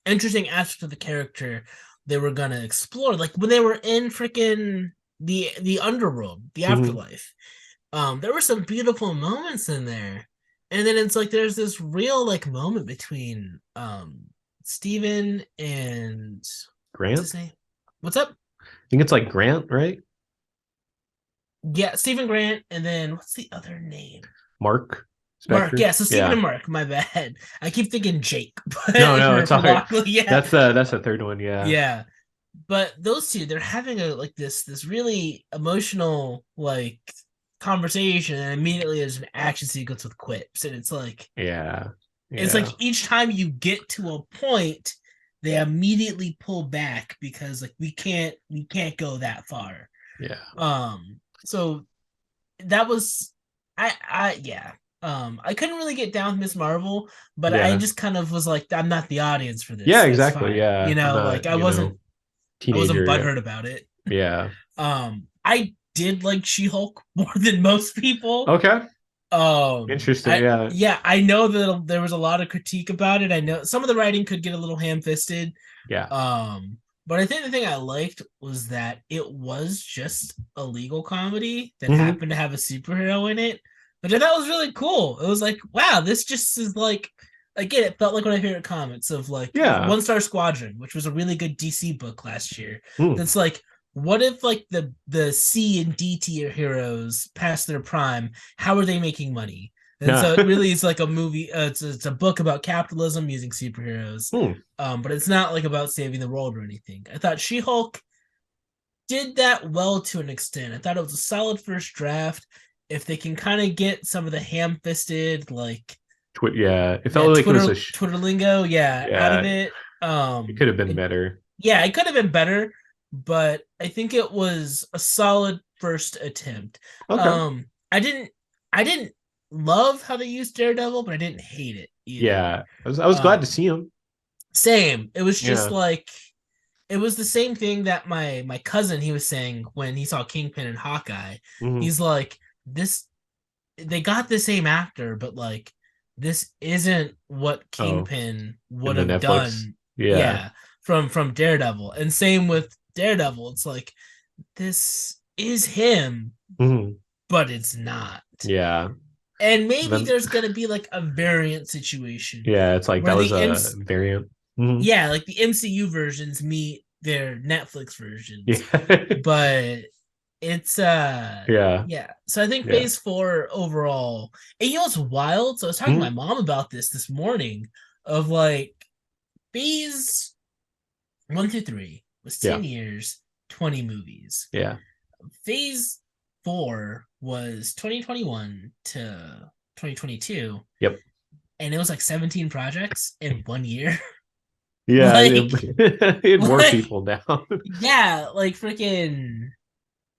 interesting aspect of the character they were gonna explore. Like when they were in freaking the underworld, the Hmm. afterlife. There were some beautiful moments in there. And then it's like there's this real like moment between Steven and what's his Grant? name? What's up? I think it's like Grant, right? Yeah, Stephen Grant, and then what's the other name? Mark Mark, Spector. yeah, so Stephen Yeah. and Mark, my bad. I keep thinking Jake, No, but no, it's for all right. Lockley, yeah. That's the third one, yeah. Yeah. But those two, they're having a like this really emotional like conversation, and immediately there's an action sequence with quips, and Yeah. it's like Yeah. each time you get to a point, they immediately pull back because like we can't go that far. Yeah. So that was I yeah. I couldn't really get down with Miss Marvel, but I Yeah. just kind of was like, I'm not the audience for Yeah, this. That's exactly. fine. Yeah. I'm Like not, I wasn't teenager. Yeah. butthurt about it. Yeah. I did like She-Hulk more than most people. Okay. Interesting. Yeah. I know that there was a lot of critique about it. I know some of the writing could get a little ham-fisted. Yeah. Um, but I think the thing I liked was that it was just a legal comedy that Hmm. happened to have a superhero in it, which I thought was really cool. It was like, wow, this just is like, again, it felt like one of my favorite comics of like Yeah. One Star Squadron, which was a really good DC book last year. Mm. That's like, what if like the C and D tier heroes past their prime? How are they making money? And Yeah. so it really is like a movie. It's a book about capitalism using superheroes, Mm. but it's not like about saving the world or anything. I thought She-Hulk did that well to an extent. I thought it was a solid first draft. If they can kind of get some of the ham-fisted, like Yeah. It yeah, felt like it was Twitter lingo, yeah, out of yeah. it. It could have been better. Yeah, it could have been better, but I think it was a solid first attempt. Okay. I didn't love how they used Daredevil, but I didn't hate it either. Yeah. I was glad to Um, see him. Same. It was just Yeah. like it was the same thing that my cousin he was saying when he saw Kingpin and Hawkeye. Hmm. He's like, this they got the same actor, but like this isn't what Oh, Kingpin in would the have Netflix. done. Yeah. Yeah, from Daredevil. And same with Daredevil. It's like this is him, Hmm. but it's not. Yeah. And maybe Then there's gonna be like a variant situation yeah, it's like where that was the a MC variant. Hmm. yeah, like the MCU versions meet their Netflix versions. Yeah. But it's Yeah. yeah. So I think Yeah. phase four overall, and you know what's wild? So I was talking to my Hmm. mom about this morning of like phase one through three was Yeah. 10 years, 20 movies. Yeah. Phase four was 2021 to 2022, Yep. and it was like 17 projects in 1 year. Yeah. like It had more like people now. yeah, like freaking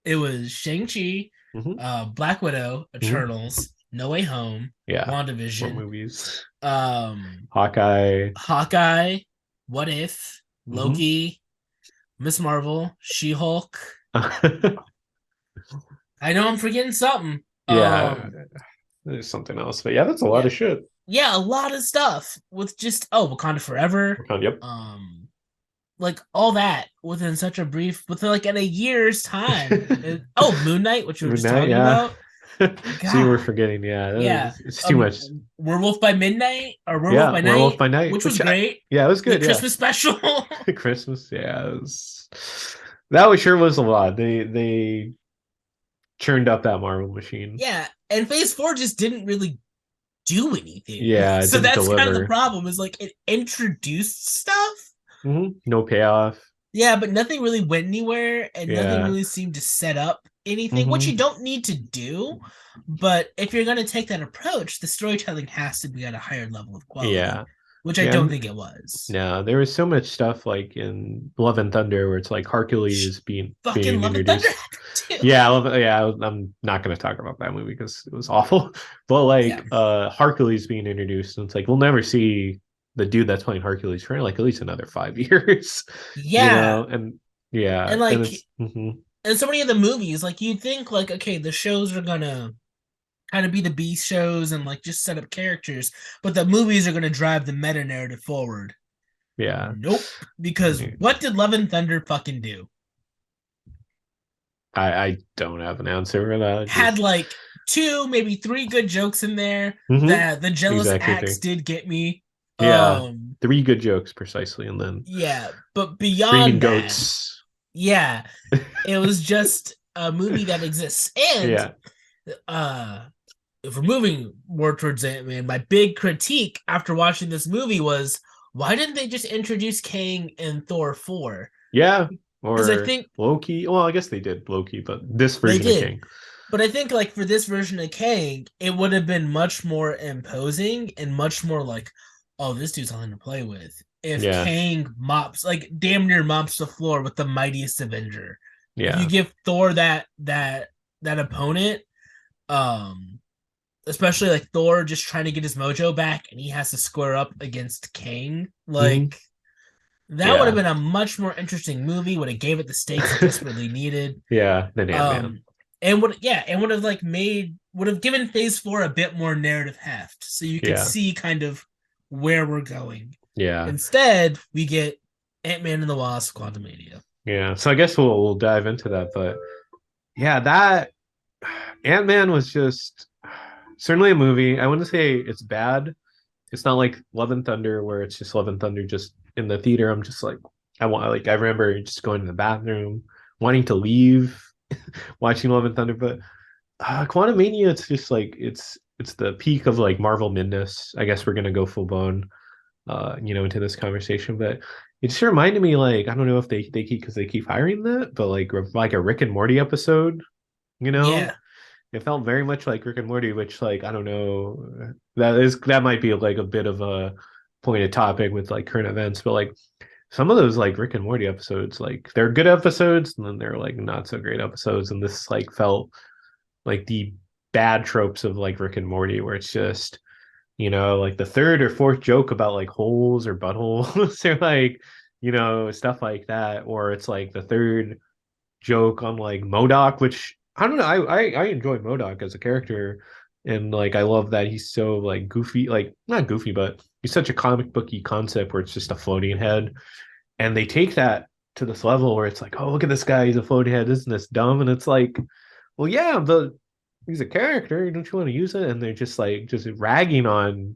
it was Shang-Chi, Hmm. Black Widow, Hmm. Eternals, No Way Home, Yeah. More WandaVision, movies. um, Hawkeye. Hawkeye, What If, Hmm. Loki, Miss Marvel, She-Hulk. I know I'm forgetting something. Yeah. There's something else. But yeah, that's a lot Yeah, of shit. yeah, a lot of stuff with just Wakanda Forever, Yep. like all that within such a brief, within like in a year's time. Moon Knight, which we were Moon just Knight, talking yeah. about. See, we're God, forgetting. Yeah, yeah. it's too much. Werewolf by Midnight or Werewolf Yeah, by Werewolf Night, by Night, which was great. yeah, it was The good. Yeah, Christmas special. Christmas. Yeah, that was sure was a lot. They churned up that Marvel machine. Yeah, and Phase Four just didn't really do anything. Yeah, it So didn't that's kind of the deliver. problem. Is like it introduced stuff. No payoff. Yeah, but nothing really went anywhere, and nothing Yeah. really seemed to set up anything, which you Hmm. don't need to do. But if you're going to take that approach, the storytelling has to be at a higher level of quality, Yeah. which I Yeah. don't think it was. No, there was so much stuff like in Love and Thunder where it's like Hercules Fucking being Love and Thunder introduced. happened too. Yeah, yeah, I'm not going to talk about that movie because it was awful. But Yeah. like Hercules being introduced, and it's like we'll never see the dude that's playing Hercules for like at least another 5 years, Yeah. and yeah, And and like it's and so many of the movies, like you'd think like, okay, the shows are gonna kind of be the B shows and like just set up characters, but the movies are gonna drive the meta narrative forward. yeah. Nope. Because what did Love and Thunder fucking do? I don't have an answer for that. Had Just like two, maybe three good jokes in there. hmm That the jealous exactly axe three. did get me. Yeah, Um, three good jokes precisely, and then yeah, but screaming beyond that, goats. yeah, it was just a movie that exists. And Yeah. uh if we're moving more towards Antman, my big critique after watching this movie was why didn't they just introduce Kang in Thor 4? Yeah, Because I or think Loki. Well, I guess they did Loki, but this they version of did. King. But I think like for this version of Kang, it would have been much more imposing and much more like, oh, this dude's something to play with. If Yeah, Kang mops like damn near mops the floor with the mightiest Avenger. If you yeah. give Thor that opponent, um, especially like Thor just trying to get his mojo back and he has to square up against Kang, Hmm. like that would have Yeah. been a much more interesting movie. Would have gave it the stakes it desperately needed. Yeah, then Um, Ant-Man. and would have like would have given Phase 4 a bit more narrative heft, so you could Yeah. see kind of where we're going. Yeah. Instead, we get Ant-Man and the Wasp: Quantumania. Yeah. So I guess we'll dive into that, but yeah, that Ant-Man was just certainly a movie. I wouldn't say it's bad. It's not like Love and Thunder where it's just Love and Thunder just in the theater. I'm just like I remember just going to the bathroom, wanting to leave, watching Love and Thunder, but Quantum Mania, it's just like it's the peak of like Marvel midness. I guess we're gonna go full blown into this conversation, but it just reminded me like I don't know if they keep because they keep hiring that, but like a Rick and Morty episode, you know? Yeah, It felt very much like Rick and Morty, which like I don't know, that might be like a bit of a pointed topic with like current events, but like some of those like Rick and Morty episodes, like they're good episodes and then they're like not so great episodes, and this like felt like the bad tropes of like Rick and Morty, where it's just like the third or fourth joke about like holes or buttholes or like stuff like that, or it's like the third joke on like Modoc, which I don't know. I enjoy Modoc as a character, and like I love that he's so like goofy, like not goofy, but he's such a comic booky concept where it's just a floating head, and they take that to this level where it's like, oh, look at this guy, he's a floating head, isn't this dumb? And it's like, well, yeah, but he's a character. Don't you want to use it? And they're just ragging on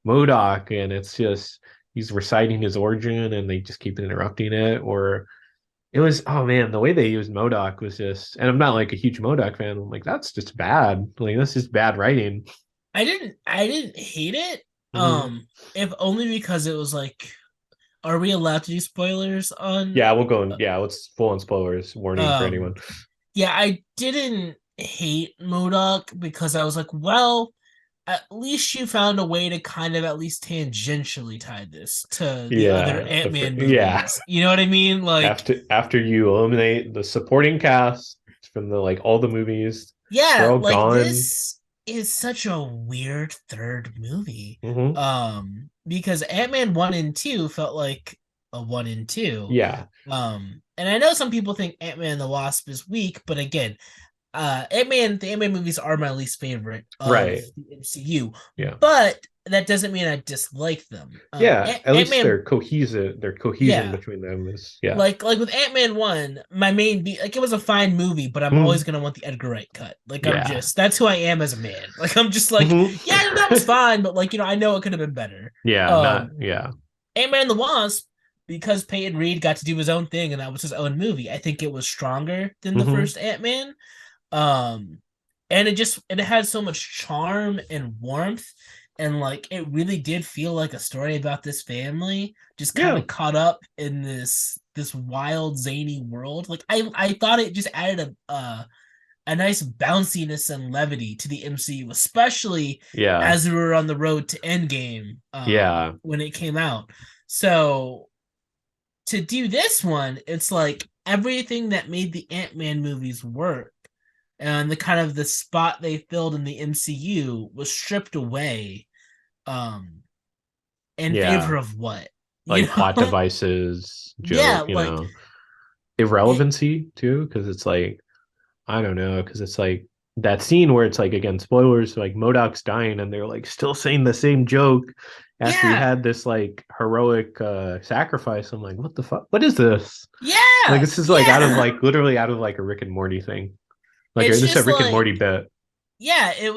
Modoc, and it's just he's reciting his origin, and they just keep interrupting it. Or it was, oh man, the way they used Modoc was just, and I'm not like a huge Modoc fan. I'm like, that's just bad. Like that's just bad writing. I didn't hate it. Hmm. If only because it was like, are we allowed to do spoilers on? Yeah, we'll go. Yeah, let's full on spoilers. Warning for Um, anyone. yeah, I didn't hate Modoc because I was like, well, at least you found a way to kind of at least tangentially tie this to the other Yeah, Ant-Man yeah. movies. You know what I mean? Like, After you eliminate the supporting cast from the like all the movies, they're yeah, all like gone. this is such a weird third movie. Hmm. Because Ant-Man 1 and 2 felt like a 1 and 2. Yeah, And I know some people think Ant-Man and the Wasp is weak, but again, the Ant-Man movies are my least favorite of right. the MCU, Yeah. but that doesn't mean I dislike them. Yeah, at least Ant-Man, they're cohesive. Their cohesion yeah, between them is yeah. like with Ant-Man 1, my main be like it was a fine movie, but I'm always Mhm. gonna want the Edgar Wright cut. Like Yeah. that's who I am as a man. Like I'm just like, Mhm. yeah, that was fine, but like, I know it could have been better. Yeah, not Um yeah. Ant-Man and the Wasp, because Peyton Reed got to do his own thing and that was his own movie, I think it was stronger than the Hmm. first Ant-Man. Um and it had so much charm and warmth, and like it really did feel like a story about this family just kind Yeah. of caught up in this wild zany world. Like I thought it just added a nice bounciness and levity to the MCU, especially Yeah. as we were on the road to Endgame Yeah. when it came out. So to do this one, it's like everything that made the Ant-Man movies work and the kind of the spot they filled in the MCU was stripped away um in Yeah. favor of what? You Like plot know? devices, Yeah, joke, like it, irrelevancy too, because it's like I don't know, because it's like that scene where it's like again spoilers, like Modoc's dying and they're like still saying the same joke after he yeah. had this like heroic sacrifice. I'm like, what the fuck? What is this? Like Yeah. this is like out of Yeah. like literally out of like a Rick and Morty thing. Like It's this is a just Rick and like, Morty bit. yeah, there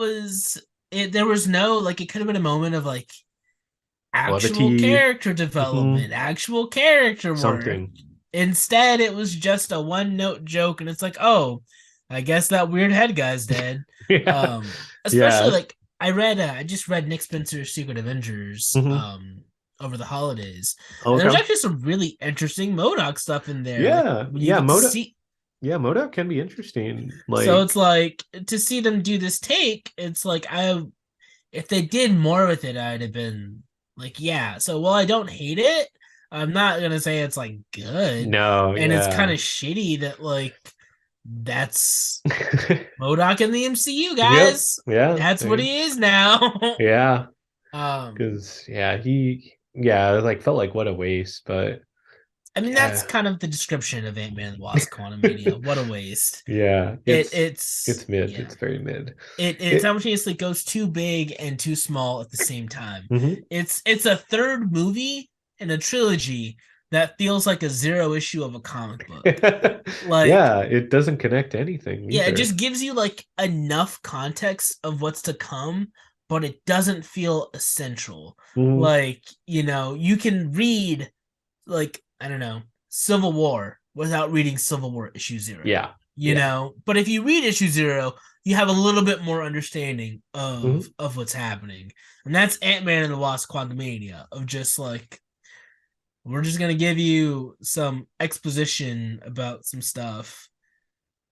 was no, like, it could have been a moment of like actual Levity, character hmm, development, actual character work. something. Instead, it was just a one note joke, and it's like, oh, I guess that weird head guy's dead. Yeah. Especially Yeah. like I just read Nick Spencer's Secret Avengers Hmm. over the holidays, and there's Okay. actually some really interesting Modoc stuff in there. Like Yeah. when you Yeah. get to Moda. see, Yeah. Moda can be interesting. so Like, it's like to see them do this take. It's like if they did more with it, I'd have been like, yeah. So while I don't hate it, I'm not gonna say it's like good. no. And it's kind Yeah. of shitty that like that's Modoc in the MCU, Yep. guys. Yeah. That's what he is now. Yeah. um Because yeah, he yeah, it like felt like what a waste, but I mean, that's Yeah. kind of the description of Ant-Man and the Wasp: Quantumania. What a waste. Yeah, It it's it's mid. yeah. It's very mid. It It simultaneously goes too big and too small at the same time. mhm. It's a third movie in a trilogy that feels like a zero issue of a comic book. Like, Yeah, it doesn't connect to anything yeah, it either. just gives you like enough context of what's to come, but it doesn't feel essential. Mhm. Like, you can read, like, I don't know, Civil War without reading Civil War issue zero. Yeah. Yeah. But if you read issue zero, you have a little bit more understanding of Mhm. what's happening. And that's Ant-Man and the Wasp: Quantumania, of just like, we're just gonna give you some exposition about some stuff.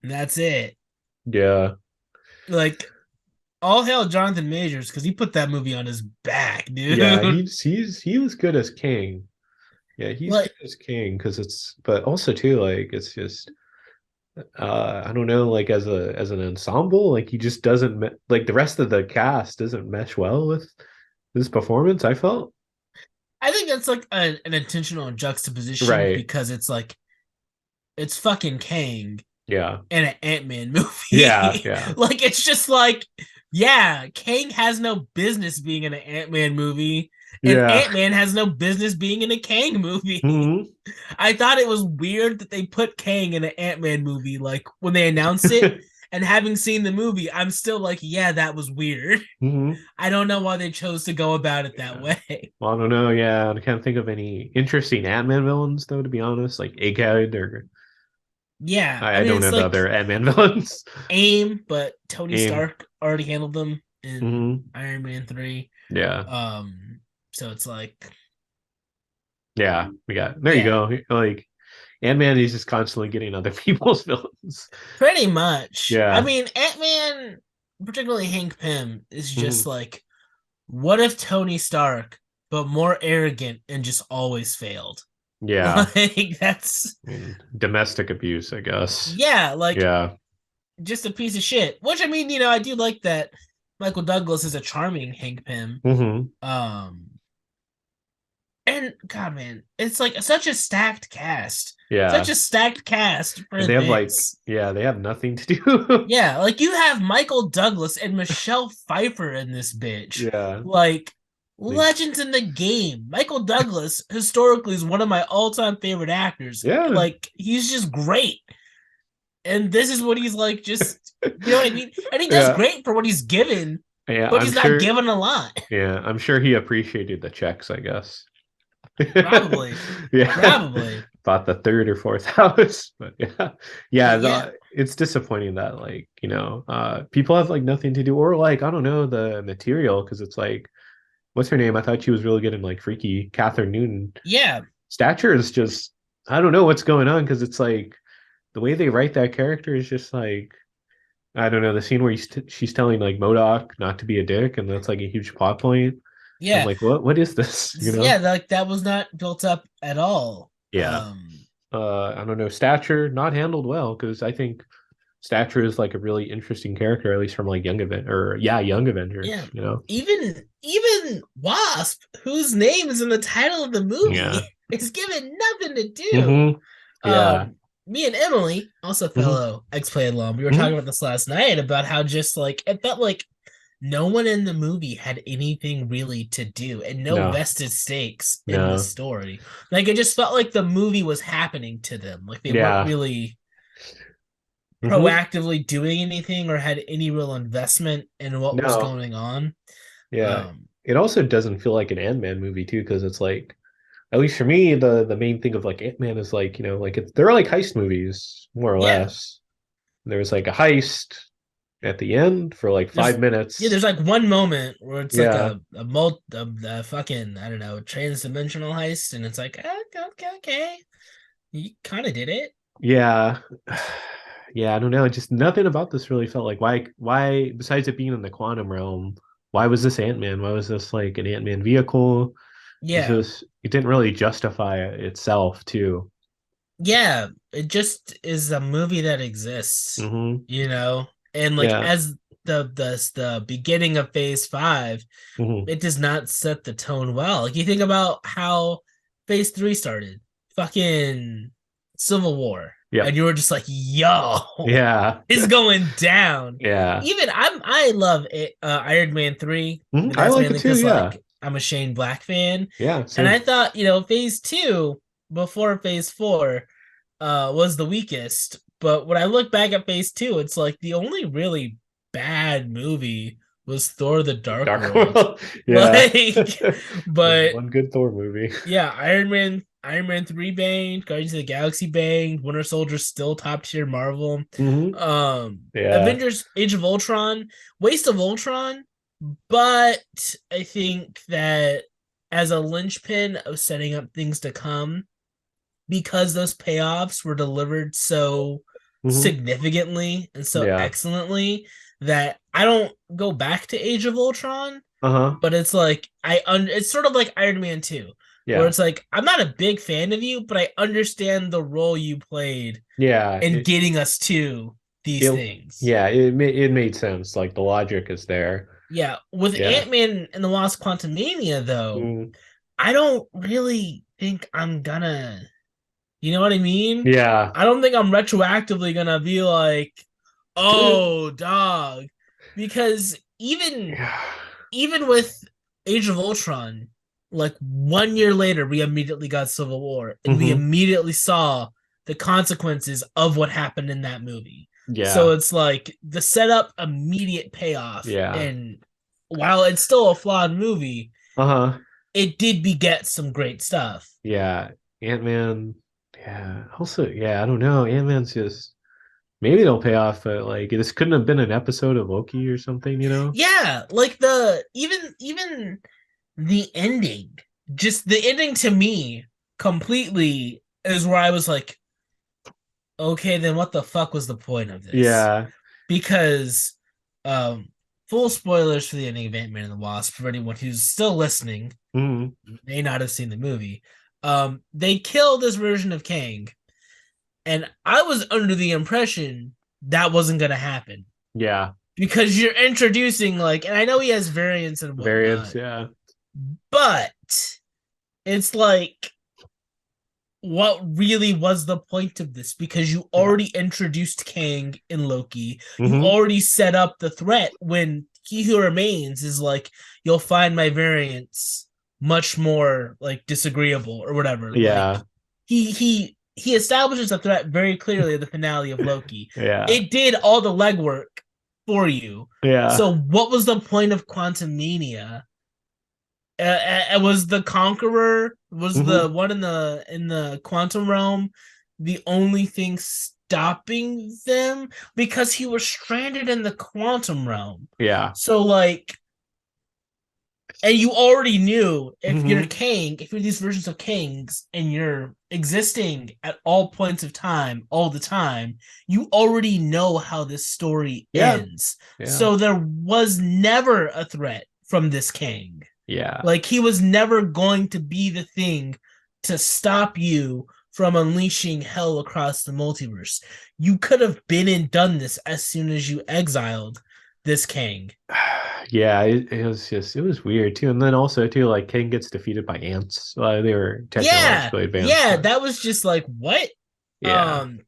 And that's it. Yeah. Like, all hail Jonathan Majors, because he put that movie on his back, Yeah, dude. he was good as King. Yeah, he's Like, good as King because it's but also too like it's just I don't know like as an ensemble like he just doesn't like the rest of the cast doesn't mesh well with this performance, I felt. I think that's like an intentional juxtaposition, Right. because it's like, it's fucking Kang Yeah. and an Ant-Man Yeah, movie. yeah. Like, it's just like, yeah, Kang has no business being in an Ant-Man movie, and Yeah. Ant-Man has no business being in a Kang movie. Hmm. I thought it was weird that they put Kang in an Ant-Man movie, like, when they announced it. And having seen the movie, I'm still like, yeah, that was weird. Hmm. I don't know why they chose to go about it that Yeah. way. Well, I don't know. Yeah, I can't think of any interesting Ant-Man villains though, to be honest. Like Egghead or Yeah, I I mean, don't it's know the like other Ant-Man villains. AIM, but Tony Aim. Stark already handled them in Hmm. Iron Man 3. Yeah. So it's like, Yeah. We got there you yeah, go. Like Ant-Man is just constantly getting other people's villains. pretty much. I Yeah. mean, Ant-Man, particularly Hank Pym, is just Hmm. like, what if Tony Stark, but more arrogant and just always failed? Yeah. Like, that's, I mean, domestic abuse, I guess. yeah, like, Yeah. just a piece of shit. Which, I mean, I do like that Michael Douglas is a charming Hank Pym. Hmm. Um, and God, man, it's like such a stacked cast, such Yeah. a stacked cast for And they have like, this. yeah, they have nothing to do. Yeah, like, you have Michael Douglas and Michelle Pfeiffer in this bitch, Yeah. like, They, legends in the game. Michael Douglas historically is one of my all-time favorite actors. yeah. Like, he's just great, and this is what he's like. Just, you know what I mean? And he does Yeah. great for what he's given, Yeah. but he's not given a lot. Yeah, I'm sure he appreciated the checks, I guess. Probably, Yeah. probably, Bought the third or fourth house. But yeah. Yeah, but yeah, it's disappointing that like, people have like nothing to do or like, I don't know, the material because it's like, what's her name? I thought she was really good in like Freaky, Catherine Newton. yeah, Stature is just I don't know what's going on because it's like the way they write that character is just like I don't know the scene where she's telling like Modoc not to be a dick and that's like a huge plot point. I'm yeah, like, what is this? You yeah. know? Like, that was not built up at all. Yeah. I don't know. Stature not handled well because I think Stature is like a really interesting character, at least from like Young Event or yeah, Young Yeah, Avengers. You know? even Wasp, whose name is in the title of the movie, Yeah. is given nothing to do. Hmm. Yeah. Me and Emily, also Hmm. fellow X-Play alum, we were talking Hmm. about this last night about how just like it felt like no one in the movie had anything really to do and no No. vested stakes in the No. story. Like, it just felt like the movie was happening to them. Like, they weren't Yeah. really Hmm. proactively doing anything or had any real investment in what was No. going on. Yeah. Um, It also doesn't feel like an Ant-Man movie too, because it's like, at least for me, the main thing of like Ant-Man is like, like they're like heist movies, more or yeah, less. There's like a heist at the end for like there's 5 minutes. there's like one moment where it's like Yeah. a fucking, I don't know, trans-dimensional heist, and it's like, okay, you kind of did it. Yeah. Yeah, I don't know. Just nothing about this really felt like why besides it being in the quantum realm, why was this Ant-Man? Why was this like an Ant-Man vehicle? It's Yeah, just it didn't really justify itself too. yeah, it just is a movie that exists, Hmm. and like, Yeah. as the beginning of Phase 5, Hmm. it does not set the tone well. Like, you think about how Phase 3 started. fucking Civil War, and Yep. you were just like, "Yo, Yeah. it's going down." Yeah. Even I love it, Iron Man 3, but I that's like it mainly too. because Yeah. like I'm a Shane Black fan, Yeah. and I Same. thought Phase 2 before Phase 4 was the weakest. But when I look back at Phase 2, it's like the only really bad movie was Thor: The Dark Dark World. World. Yeah. Like, There's but one good Thor movie. yeah, Iron Man 3 banged, Guardians of the Galaxy banged, Winter Soldier still top tier Marvel. Yeah. Avengers Age of Ultron, waste of Ultron, but I think that as a linchpin of setting up things to come, because those payoffs were delivered so hmm significantly and so Yeah. excellently, that I don't go back to Age of Ultron, Uh-huh. but it's like it's sort of like Iron Man 2, where Yeah. it's like I'm not a big fan of you, but I understand the role you played Yeah. in getting us to these It things. yeah, it made sense. Like the logic is there. Yeah, with Yeah. Ant-Man and the Wasp Quantumania though, Mm. I don't really think I'm gonna, you know what I mean? Yeah. I don't think I'm retroactively gonna be like, "Oh, dog," because Yeah. even with Age of Ultron, like 1 year later, we immediately got Civil War, and we hmm immediately saw the consequences of what happened in that movie. So Yeah. it's like the setup, immediate payoff, Yeah. and while it's still a flawed movie, Uh-huh. it did beget some great stuff. Yeah. Ant-Man. Yeah. Also, yeah, I don't know. Ant-Man's just maybe it'll pay off, but like this couldn't have been an episode of Loki or something, you know? Yeah, like the even the ending, just the ending to me completely is where I was like, okay, then what the fuck was the point of this? Yeah. Because um full spoilers for the ending of Ant-Man and the Wasp for anyone who's still listening, hmm may not have seen the movie. They killed this version of Kang, and I was under the impression that wasn't gonna happen. Yeah. Because you're introducing, like, and I know he has variants and Variants, whatnot, yeah. but it's like, what really was the point of this? Because you Yeah. already introduced Kang in Loki. You hmm already set up the threat when He Who Remains is like, you'll find my variants much more like disagreeable or whatever. Like Yeah. he establishes a threat very clearly at the finale of Loki. Yeah. It did all the legwork for you. Yeah. So what was the point of Quantumania? Was the Conqueror, was the hmm one in the quantum realm, the only thing stopping them? Because he was stranded in the quantum realm. Yeah. So like, and you already knew, if you're hmm Kang, if you're these versions of Kangs and you're existing at all points of time, all the time, you already know how this story Yeah. ends. Yeah. So there was never a threat from this Kang. Yeah. Like, he was never going to be the thing to stop you from unleashing hell across the multiverse. You could have been and done this as soon as you exiled this Kang. Yeah, it was just it was weird too. And then also too, like King gets defeated by ants. They were Yeah, technologically advanced, yeah, but that was just like, what? yeah. Um,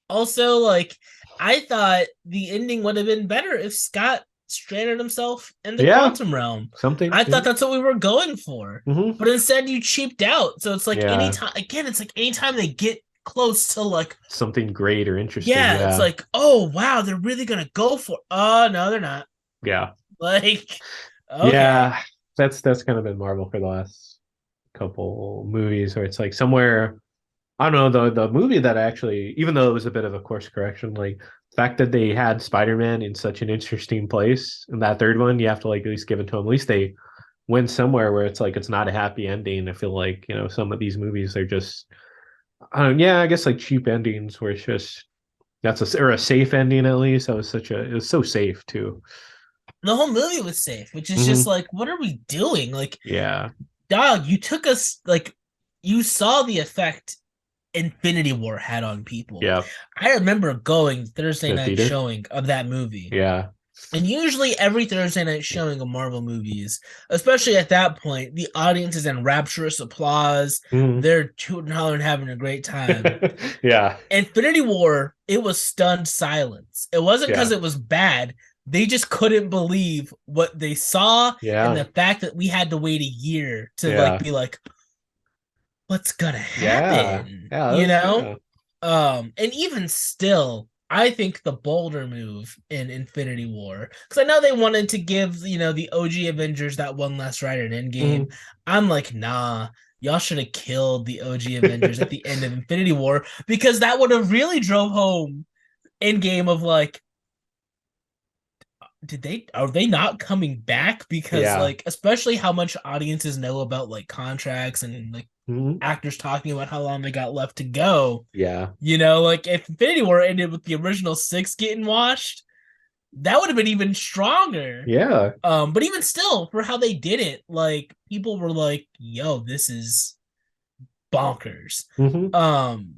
Also, like, I thought the ending would have been better if Scott stranded himself in the Yeah. quantum realm. Something. I thought that's what we were going for. hmm But instead you cheaped out. So it's like Yeah. anytime, again, it's like anytime they get close to like, Something great or interesting. yeah, it's Yeah. like, oh wow, they're really gonna go for, oh no, they're not. Yeah. Like, okay. Yeah. That's kind of been Marvel for the last couple movies where it's like somewhere I don't know the movie that actually, even though it was a bit of a course correction, like the fact that they had Spider-Man in such an interesting place in that third one, you have to like at least give it to them. At least they went somewhere where it's like it's not a happy ending. I feel like some of these movies are just, yeah, I guess like cheap endings where it's just or a safe ending at least. That was it was so safe too. The whole movie was safe, which is just hmm like, what are we doing? Like, Yeah, dog, you took us, like, you saw the effect Infinity War had on people. yeah, I remember going Thursday the night theater. showing of that movie, Yeah, And usually every Thursday night showing of Marvel movies, especially at that point, the audience is in rapturous applause. Mhm. They're tooting, hollering, having a great time. Yeah. Infinity War, it was stunned silence. It wasn't because Yeah. it was bad. They just couldn't believe what they saw, and Yeah. the fact that we had to wait a year to like Yeah. be like, what's gonna Yeah. happen? Yeah. You know? Yeah. And even still, I think the bolder move in Infinity War, because I know they wanted to give, the OG Avengers that one last ride in Endgame. Mhm. I'm like, nah, y'all should have killed the OG Avengers at the end of Infinity War, because that would have really drove home Endgame of like, are they not coming back? Because Yeah. like, especially how much audiences know about like contracts and like Mhm. actors talking about how long they got left to go. Yeah. Like if Infinity War ended with the original six getting washed, that would have been even stronger. Yeah. But even still, for how they did it, like people were like, "Yo, this is bonkers." Mhm. Um,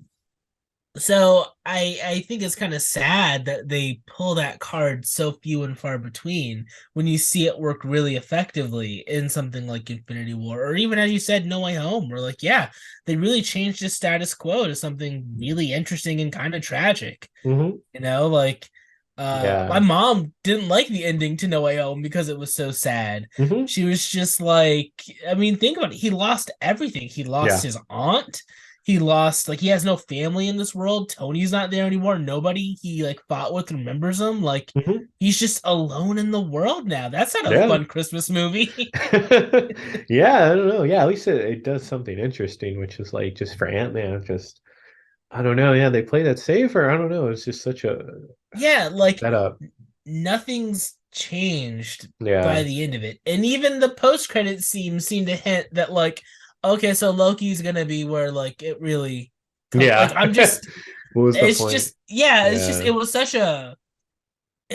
so I think it's kind of sad that they pull that card so few and far between when you see it work really effectively in something like Infinity War, or even as you said, No Way Home. We're like, yeah, they really changed the status quo to something really interesting and kind of tragic. Mhm. Like my Yeah. mom didn't like the ending to No Way Home because it was so sad. Mhm. She was just like, I mean, think about it. He lost everything. He lost Yeah. his aunt. He lost, like, he has no family in this world. Tony's not there anymore. Nobody he like fought with remembers him. Like, Mhm. he's just alone in the world now. That's not a Yeah. fun Christmas movie. Yeah, I don't know. Yeah, at least it does something interesting, which is like just for Ant-Man, just I don't know. Yeah, they play that safe, or I don't know. It's just such a Yeah, like setup. nothing's changed by Yeah. the end of it. And even the post credit scene seemed to hint that like, okay, so Loki's gonna be where like it really come like Yeah. I'm just What was the it's point? just yeah, it's just Yeah. it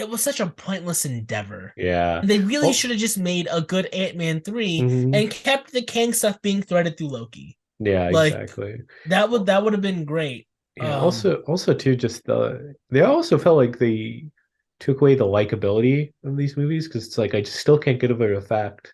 was such a pointless endeavor. Yeah. And they really Oh, should have just made a good Ant-Man 3 mhm. and kept the Kang stuff being threaded through Loki. Yeah, Like exactly. that would have been great. Yeah, also too, just they also felt like they took away the likability of these movies because it's like I just still can't get over the fact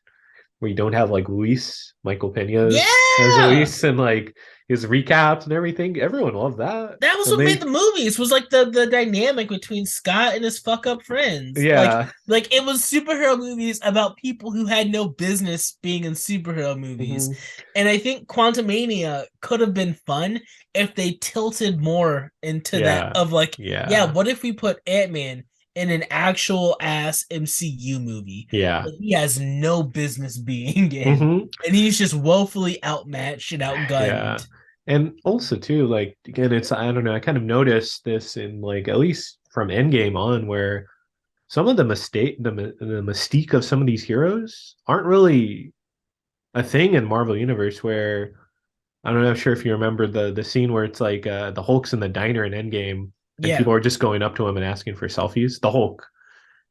where you don't have like Luis, Michael Peña's as Yeah. Luis and like his recaps and everything. Everyone loved that. That was And what made they the movies was like the dynamic between Scott and his fuck up friends. yeah. Like it was superhero movies about people who had no business being in superhero movies. Hmm. And I think Quantumania could have been fun if they tilted more into that Yeah. of like, yeah, Yeah. what if we put Ant-Man in an actual ass MCU movie Yeah. that he has no business being in? Hmm. And he's just woefully outmatched and Yeah. outgunned. And also too, like again, it's I don't know, I kind of noticed this in like at least from Endgame on where some of the mystique of some of these heroes aren't really a thing in Marvel Universe where I don't know, I'm sure if you remember the scene where it's like the Hulk's in the diner in Endgame and Yeah. people are just going up to him and asking for selfies. The Hulk.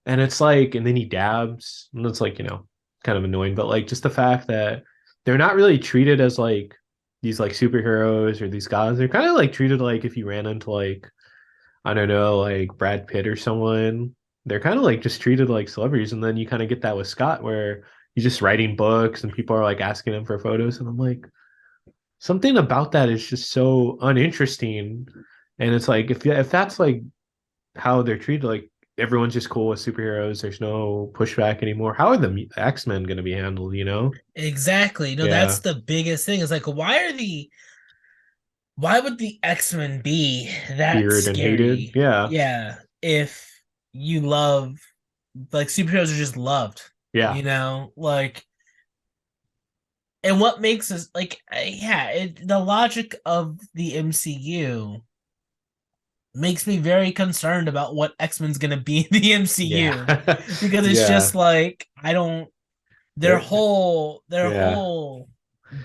And it's like, and then he dabs, and it's like, kind of annoying, but like just the fact that they're not really treated as like these like superheroes or these guys. They're kind of like treated like if you ran into like, I don't know, like Brad Pitt or someone, they're kind of like just treated like celebrities. And then you kind of get that with Scott where he's just writing books and people are like asking him for photos. And I'm like, something about that is just so uninteresting. And it's like if that's like how they're treated, like everyone's just cool with superheroes. There's no pushback anymore. How are the X-Men going to be handled? Exactly. No, that's Yeah, the biggest thing. Is like, why would the X-Men be that feared and hated. scary? Yeah, Yeah, if you love like superheroes are just loved, yeah, like, and what makes us like, yeah, the logic of the MCU makes me very concerned about what X-Men's gonna be in the MCU yeah, because it's yeah. just like I don't They're their yeah, whole they're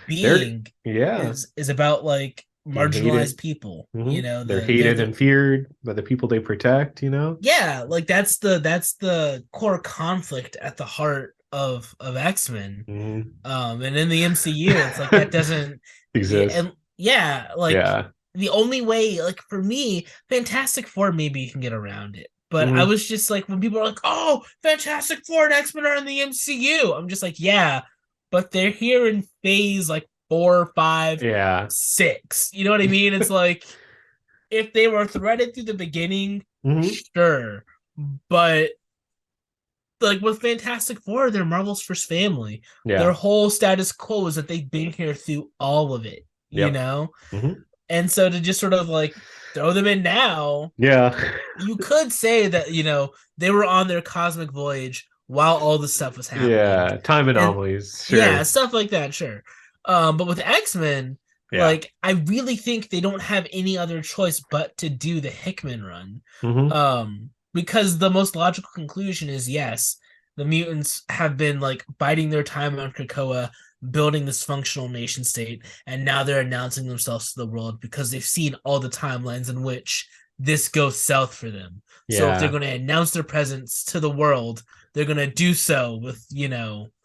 being yeah is about like being marginalized hated. people. They're hated and feared by the people they protect. Yeah, like that's the core conflict at the heart of X-Men. Hmm. And in the MCU, it's like that doesn't Exists. and yeah, like Yeah. the only way, like for me, Fantastic Four maybe you can get around it. But I Hmm. was just like, when people are like, "Oh, Fantastic Four and X-Men are in the MCU," I'm just like, "Yeah, but they're here in phase like 4, 5, Yeah. 6." You know what I mean? It's like if they were threaded through the beginning, Hmm. sure, but like with Fantastic Four, they're Marvel's first family. Their Yeah. whole status quo is that they've been here through all of it, you Yep. know? Hmm. And so to just sort of like throw them in now, Yeah. you could say that, they were on their cosmic voyage while all this stuff was happening. Yeah. Time And anomalies. yeah, Sure. stuff like that, sure. But with X-Men, Yeah. like I really think they don't have any other choice but to do the Hickman run. Hmm. Because the most logical conclusion is yes, the mutants have been like biding their time on Krakoa, building this functional nation state, and now they're announcing themselves to the world because they've seen all the timelines in which this goes south for them. So if they're Yeah. going to announce their presence to the world, they're going to do so with,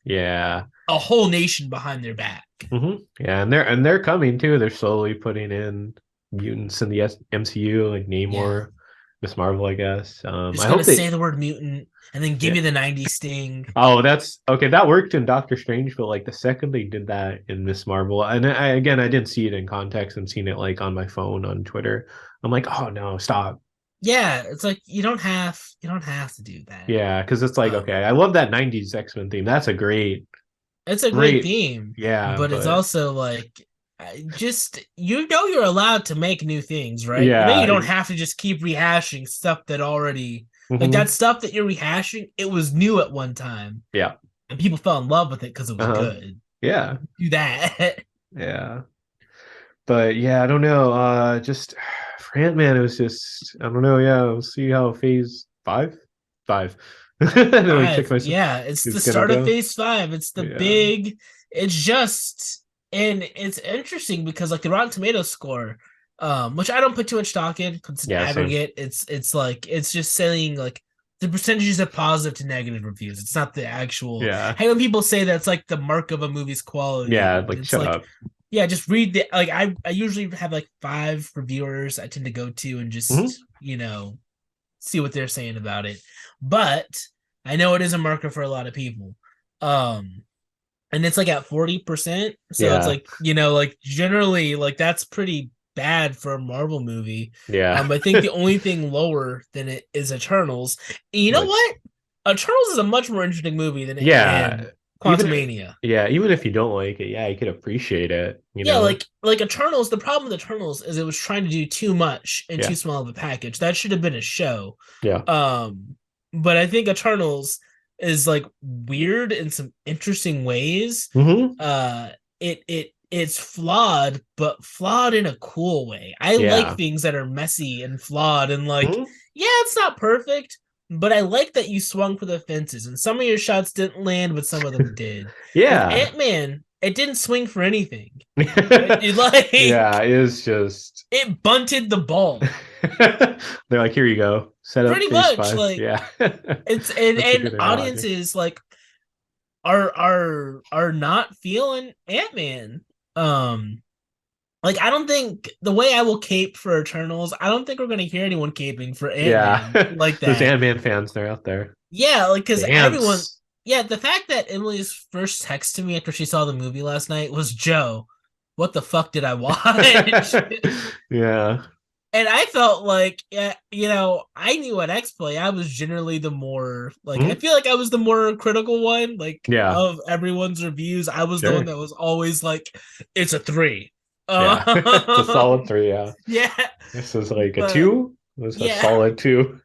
Yeah. a whole nation behind their back. Hmm. Yeah, and they're coming too. They're slowly putting in mutants in the MCU, like Yeah. Namor, Miss Marvel, I guess. Just I going to hope they. say the word mutant and then give Yeah. you the 90s sting. Oh, that's okay. That worked in Doctor Strange, but like the second they did that in Miss Marvel, and again, I didn't see it in context and seen it like on my phone on Twitter. I'm like, oh no, stop. Yeah, it's like you don't have to do that. Yeah, because it's like, okay, Um, I love that '90s X-Men theme. That's a great, it's a great great, theme, yeah, but it's but also like just you're allowed to make new things, right? You yeah, don't have to just keep rehashing stuff that already like that hmm, stuff that you're rehashing, it was new at one time yeah, and people fell in love with it because it was uh-huh, good. yeah, Do that. yeah. But yeah, I don't know. Just for Ant-Man, it was just I don't know. Yeah, we'll see how Phase 5, 5. Let me check 5. myself. Yeah, it's the It's gonna start of go. phase 5. It's the Yeah. big it's just and it's interesting because like the Rotten Tomatoes score, which I don't put too much stock in because it's an Yeah. Same. aggregate. It's like it's just saying like the percentages of positive to negative reviews. It's not the actual. Yeah. Hey, when people say that's like the mark of a movie's Yeah. quality, Like, it's shut like, up. yeah, just read the like I usually have like 5 reviewers I tend to go to and Hmm. just, see what they're saying about it. But I know it is a marker for a lot of people. Um, and it's like at 40%. So it's Yeah. like, like generally, like that's pretty bad for a Marvel movie. Yeah. I think the only thing lower than it is Eternals. And you know Which, what? Eternals is a much more interesting movie than yeah. Even Quantumania. yeah, even if you don't like it, yeah, you could appreciate it. You Yeah, know. like Eternals, the problem with Eternals is it was trying to do too much in Yeah. too small of a package. That should have been a show. Yeah. But I think Eternals is like weird in some interesting ways. Hmm. It's flawed, but flawed in a cool way. I like Yeah. things that are messy and flawed and like, Hmm. yeah, it's not perfect, but I like that you swung for the fences and some of your shots didn't land, but some of them did. With Yeah. Ant-Man, it didn't swing for anything. It Yeah. like It's just. it bunted the ball. They're like, here you go. Set up Pretty phase much 5. like Yeah. it's and That's a and good analogy. audiences like are not feeling Ant-Man. Um like I don't think the way I will cape for Eternals, I don't think we're gonna hear anyone caping for Yeah. Ant-Man like Those that. Ant-Man fans, they're out there. Yeah, like because The everyone, ants. yeah, the fact that Emily's first text to me after she saw the movie last night was, Joe, what the fuck did I watch? Yeah. And I felt like, yeah, I knew at X Play I was generally the more like I Hmm? feel like I was the more critical one, like Yeah. of everyone's reviews. I was the one Sure. that was always like, it's a 3. Yeah. It's a solid 3, yeah. Yeah, This is like a but 2. It was a yeah, solid 2.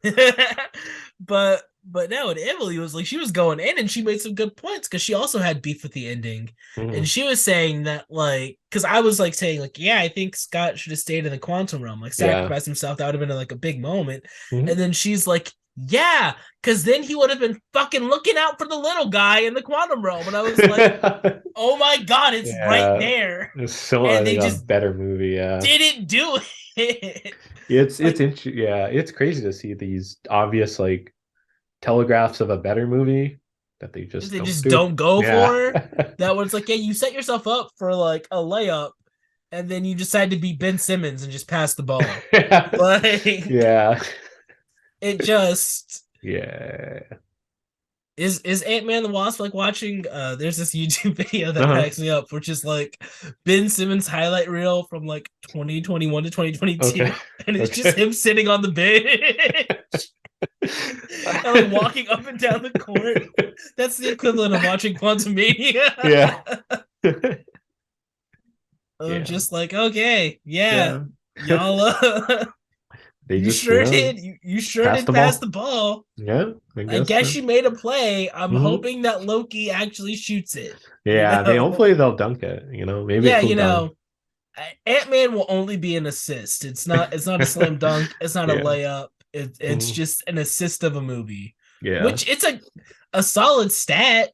but no, and Emily was like she was going in and she made some good points because she also had beef with the ending. And Hmm. she was saying that like because I was like saying like, yeah, I think Scott should have stayed in the quantum realm, like Yeah. sacrifice himself. That would have been like a big moment. Hmm. And then she's like, yeah, because then he would have been fucking looking out for the little guy in the quantum realm. And I was like, oh my god, it's right Yeah. there. It's so And like they a just better movie, yeah. didn't do it. It's Like yeah, it's crazy to see these obvious like telegraphs of a better movie that they just they don't just do. don't go Yeah. for. That was like, yeah, you set yourself up for like a layup, and then you decide to be Ben Simmons and just pass the ball. Yeah. Like, Yeah. It just Yeah. is Ant-Man the Wasp like watching there's this YouTube video that Uh-huh. cracks me up, which is like Ben Simmons highlight reel from like 2021 to Okay. 2022, and it's just Okay. him sitting on the bench and like walking up and down the court. That's the equivalent of watching Yeah. Quantumania. I'm Yeah. just like, okay, yeah, Yeah. y'all They you just, sure did. You sure pass did the pass the ball. ball. Yeah, I I guess guess so. you made a play. I'm Hmm. hoping that Loki actually shoots it. You Yeah, they know, hopefully they'll dunk it, maybe it yeah, cooled down. Ant-Man will only be an assist. It's not a slam dunk. It's not a Yeah. layup. It's Mhm. just an assist of a movie, Yeah. which it's a solid stat,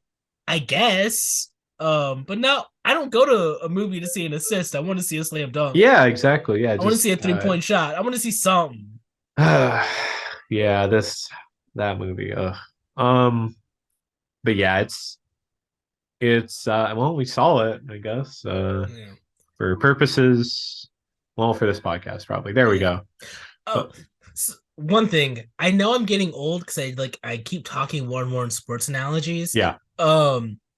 I guess. But no, I don't go to a movie to see an assist. I want to see a slam dunk. Yeah, exactly. Yeah, I want to see just a 3 point shot. I want to see something. yeah, that movie. Um, but yeah, it's well, we saw it, I guess. Yeah. For purposes, well, for this podcast, probably. There we Yeah. go. Oh, But one thing. I know I'm getting old because I keep talking more and more in sports analogies. yeah.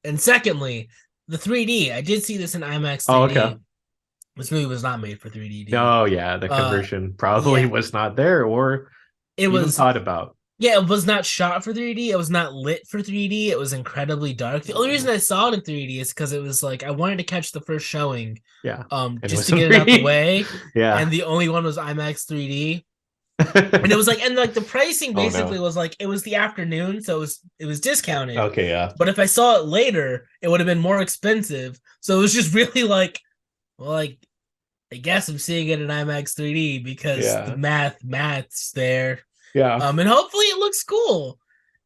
And secondly, the 3D. I did see this in IMAX Oh, okay. 3D. This movie was not made for 3D. Oh, yeah, the Uh, conversion probably yeah, was not there or it even was. thought about. Yeah, it was not shot for 3D. It was not lit for 3D. It was incredibly dark. The only reason I saw it in 3D is because it was like I wanted to catch the first showing, Yeah. And it just was to in get it out the 3D. way. Yeah. And the only one was IMAX 3D. And it was like, and like the pricing Oh basically no. was like it was the afternoon, so it was discounted. Okay, yeah. But if I saw it later, it would have been more expensive. So it was just really like, well, like I guess I'm seeing it in IMAX 3D because the Yeah. math's there. Yeah. And hopefully it looks cool.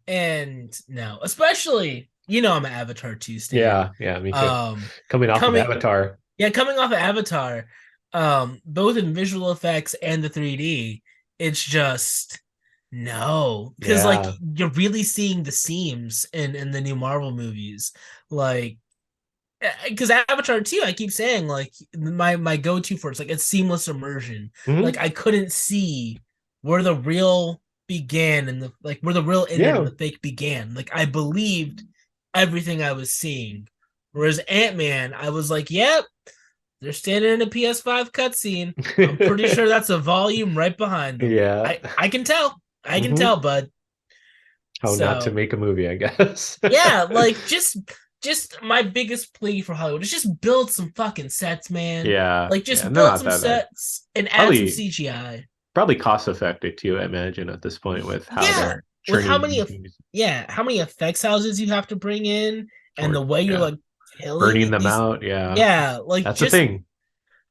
And no, especially I'm an Avatar 2 stan. Yeah. Yeah, me too. Um Coming off of coming Avatar. yeah, coming off of Avatar, both in visual effects and the 3D, it's just no, because like Yeah. you're really seeing the seams in the new Marvel movies, like because Avatar 2, I keep saying like my go-to for it's like it's seamless immersion. Like Hmm. I couldn't see where the real began and the like where the real ended and Yeah. the fake began. Like I believed everything I was seeing. Whereas Ant-Man, I was like, yep, they're standing in a PS5 cutscene. I'm pretty sure that's a volume right behind them. Yeah. I can tell. I can Hmm. tell, bud. How not to So make a movie, I guess. yeah, like just my biggest plea for Hollywood is just build some fucking sets, man. Yeah. Like Yeah. just They're build not some that bad. sets and add some Probably CGI. probably cost effective too, I imagine, at this point with how Yeah, they're with churning these movies. how many effects houses you have to bring in and Or the way you're yeah. like killing Burning them these. out. Yeah. Yeah, like That's the thing.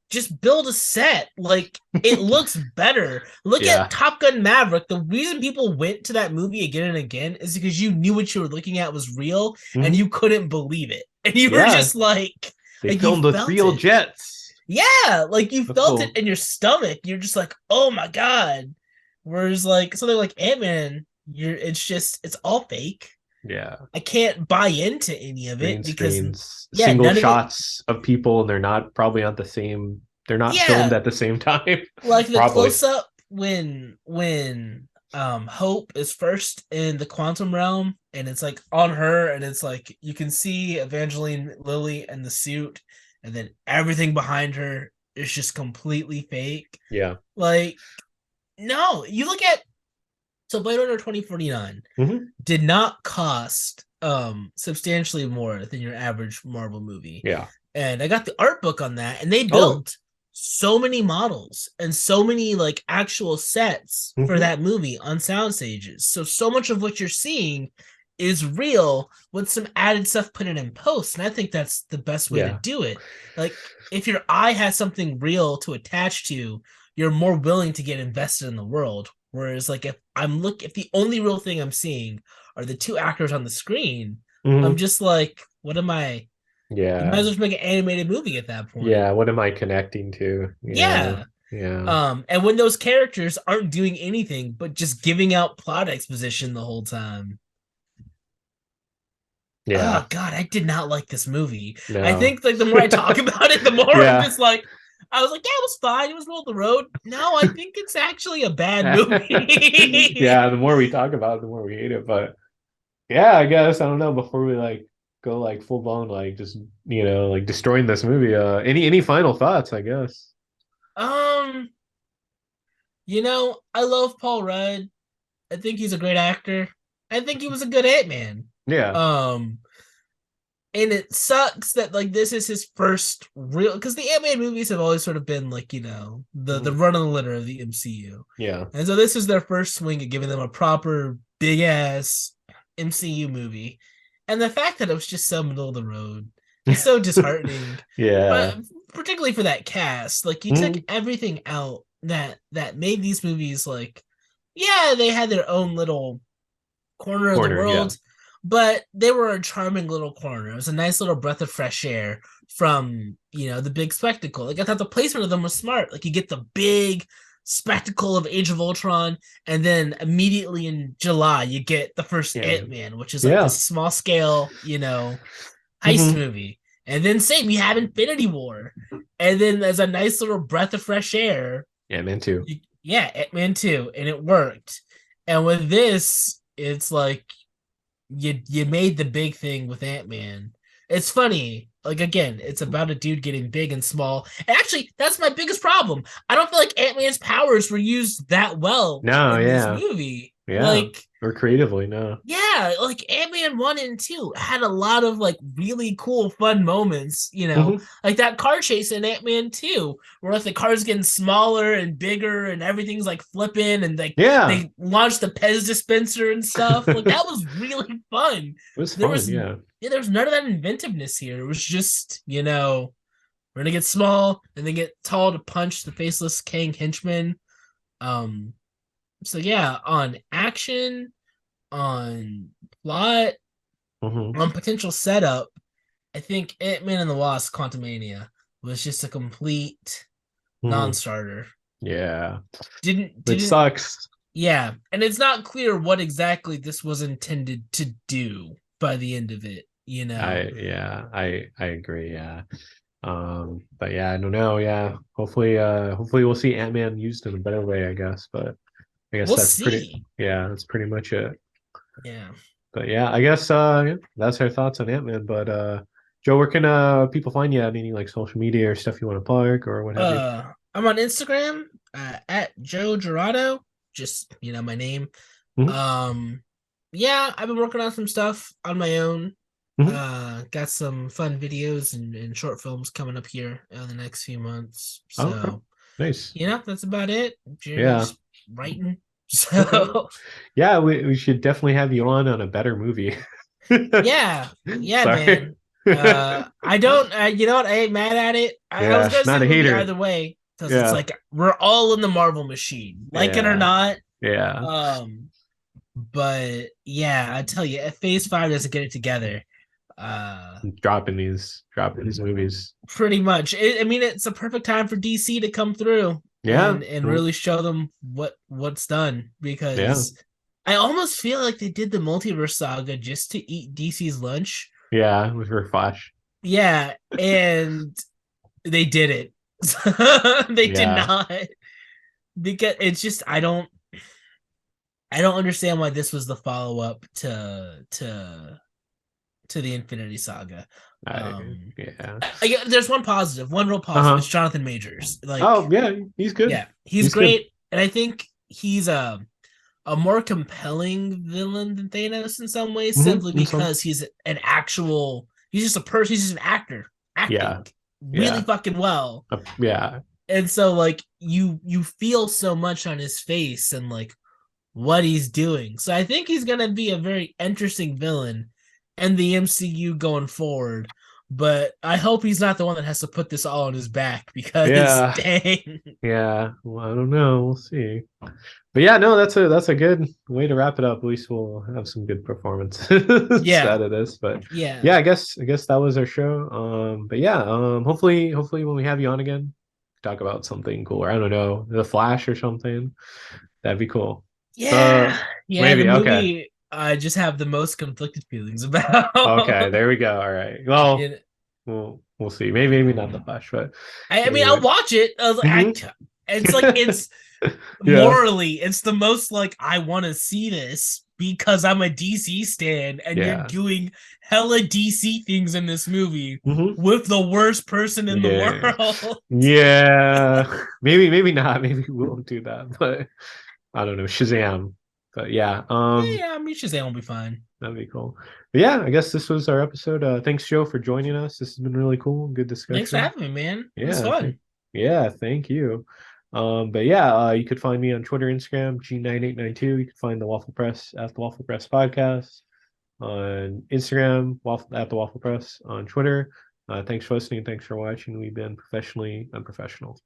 just build a set. Like it looks better. Look at Yeah. Top Gun Maverick. The reason people went to that movie again and again is because you knew what you were looking at was real and Mhm. you couldn't believe it. And you were Yeah. just They like you filmed with felt real it. jets. Yeah, like you That's felt it cool. in your stomach. You're just like, oh my God. Whereas like something like Ant-Man, it's all fake. Yeah. I can't buy into any of Green it because screens, yeah, single none of it. shots of people, and they're not probably not the same. They're not filmed Yeah, at the same time. like the Probably. close up when Hope is first in the quantum realm and it's like on her and it's like you can see Evangeline Lilly and the suit and then everything behind her is just completely fake. Yeah. Like no, you look at so Blade Runner 2049 Hmm. did not cost substantially more than your average Marvel movie. Yeah. And I got the art book on that, and they Oh. built so many models and so many like actual sets for Hmm. that movie on sound stages. So much of what you're seeing is real with some added stuff put in post. And I think that's the best way to Yeah. do it. Like if your eye has something real to attach to, you're more willing to get invested in the world. Whereas like if the only real thing I'm seeing are the two actors on the screen, I'm Hmm. just like, what am I? You might as Yeah. well just make an animated movie at that point. Yeah. What am I connecting to? Yeah. Yeah. Yeah. And when those characters aren't doing anything but just giving out plot exposition the whole time. Yeah. Oh God, I did not like this movie. I No. think like the more I talk about it, the more I'm Yeah. just like, I was like, yeah, it was fine. It was middle of the road. No, I think it's actually a bad movie. Yeah, the more we talk about it, the more we hate it. But yeah, I guess I don't know. Before we like go like full blown like just like destroying this movie. Any final thoughts? I guess. um, I love Paul Rudd. I think he's a great actor. I think he was a good Ant-Man. Yeah. Um, and it sucks that like this is his first real because the Ant-Man movies have always sort of been like the Mhm. run of the litter of the MCU, Yeah. and so this is their first swing at giving them a proper big ass MCU movie, and the fact that it was just so middle of the road is so disheartening, Yeah. but particularly for that cast, like you took Mhm. everything out that made these movies like yeah they had their own little corner of the Corner. Yeah. world, but they were a charming little corner. It was a nice little breath of fresh air from, the big spectacle. Like I thought the placement of them was smart. Like you get the big spectacle of Age of Ultron, and then immediately in July you get the first Yeah. Ant-Man, which is like Yeah. this small scale, heist Hmm. movie. And then same, you have Infinity War. And then there's a nice little breath of fresh air. Yeah, man too. Yeah, Ant-Man 2, and it worked. And with this, it's like you made the big thing with Ant-Man. It's funny. Like again, it's about a dude getting big and small. And actually, that's my biggest problem. I don't feel like Ant-Man's powers were used that well No, in this yeah. movie. Yeah. Like Or creatively, no. yeah, like Ant-Man 1 and 2 had a lot of like really cool fun moments, Hmm. like that car chase in Ant-Man 2, where like the car's getting smaller and bigger and everything's like flipping and like Yeah. they launched the Pez dispenser and stuff. Like It that was really fun. was There fun, was yeah. yeah, there was none of that inventiveness here. It was just, we're gonna get small and then get tall to punch the faceless Kang henchman. Um, so yeah, on action, on plot, Hmm. on potential setup, I think Ant-Man and the Wasp: Quantumania was just a complete Hmm. non-starter. Yeah. Which Didn't sucks. yeah, and it's not clear what exactly this was intended to do by the end of it, I agree, yeah. But yeah, I don't know, yeah. Hopefully we'll see Ant-Man used in a better way, I guess. But I guess We'll see. that's pretty much it. Yeah. But yeah, I guess yeah, that's our thoughts on Ant-Man. But Joe, where can people find you at any like social media or stuff you want to plug or what have you? I'm on Instagram at Joe Jurado, just my name. Hmm. Um, yeah, I've been working on some stuff on my own. Hmm. Got some fun videos and short films coming up here in the next few months. Oh, okay. So, Nice. that's about it. Yeah. Just writing. Okay. So, Yeah, we should definitely have you on a better movie. yeah, yeah, Sorry. man. I don't, you know what? I ain't mad at it. I was Yeah, gonna see not the a movie hater. either way because it's Yeah. like we're all in the Marvel machine, like it or Yeah. not. Yeah. Um, but yeah, I tell you, if Phase 5 doesn't get it together, Dropping these movies. pretty much. I mean, it's a perfect time for DC to come through Yeah. and Mm. really show them what's done Yeah. because I almost feel like they did the multiverse saga just to eat DC's lunch. Yeah, with her Flash. Yeah, and they did it. They did Yeah. not because it's just I don't understand why this was the follow up to the Infinity Saga. I yeah. There's one positive, one real positive. It's Uh-huh. Jonathan Majors. Like, Oh yeah, he's good. yeah, he's He's good. great, and I think he's a more compelling villain than Thanos in some ways, simply And so because he's just a person, he's just an actor yeah, acting really yeah. fucking well. Yeah. And so like you feel so much on his face and like what he's doing. So I think he's gonna be a very interesting villain in the MCU going forward. But I hope he's not the one that has to put this all on his back because Yeah. dang. Yeah. Well, I don't know. We'll see. But yeah, no, that's a good way to wrap it up. At least we'll have some good performances Yeah. out of this. But Yeah. yeah, I guess that was our show. But yeah, hopefully when we have you on again, talk about something cooler. I don't know, The Flash or something. That'd be cool. Uh, Yeah. Yeah, the maybe. Okay. movie I just have the most conflicted feelings about. Okay. There we go. All right. Well, it, we'll see. Maybe not the Flash, but I mean, I'll anyway. watch it. Mhm. It's like it's Yeah, morally, it's the most like I want to see this because I'm a DC stan, and you're yeah. doing hella DC things in this movie Hmm. with the worst person in the Yeah, world. yeah. Maybe not. Maybe we won't do that, but I don't know. Shazam. But yeah, Yeah, I mean, Shazam will be fine. that'd be cool. But yeah, I guess this was our episode. Thanks, Joe, for joining us. This has been really cool. Good Thanks for discussion. having me, man. It was Yeah, fun. yeah, thank you. But yeah, you could find me on Twitter, Instagram, G9892. You could find the Waffle Press at the Waffle Press Podcast on Instagram, Waffle at the Waffle Press on Twitter. Thanks for listening. Thanks for watching. We've been professionally unprofessional.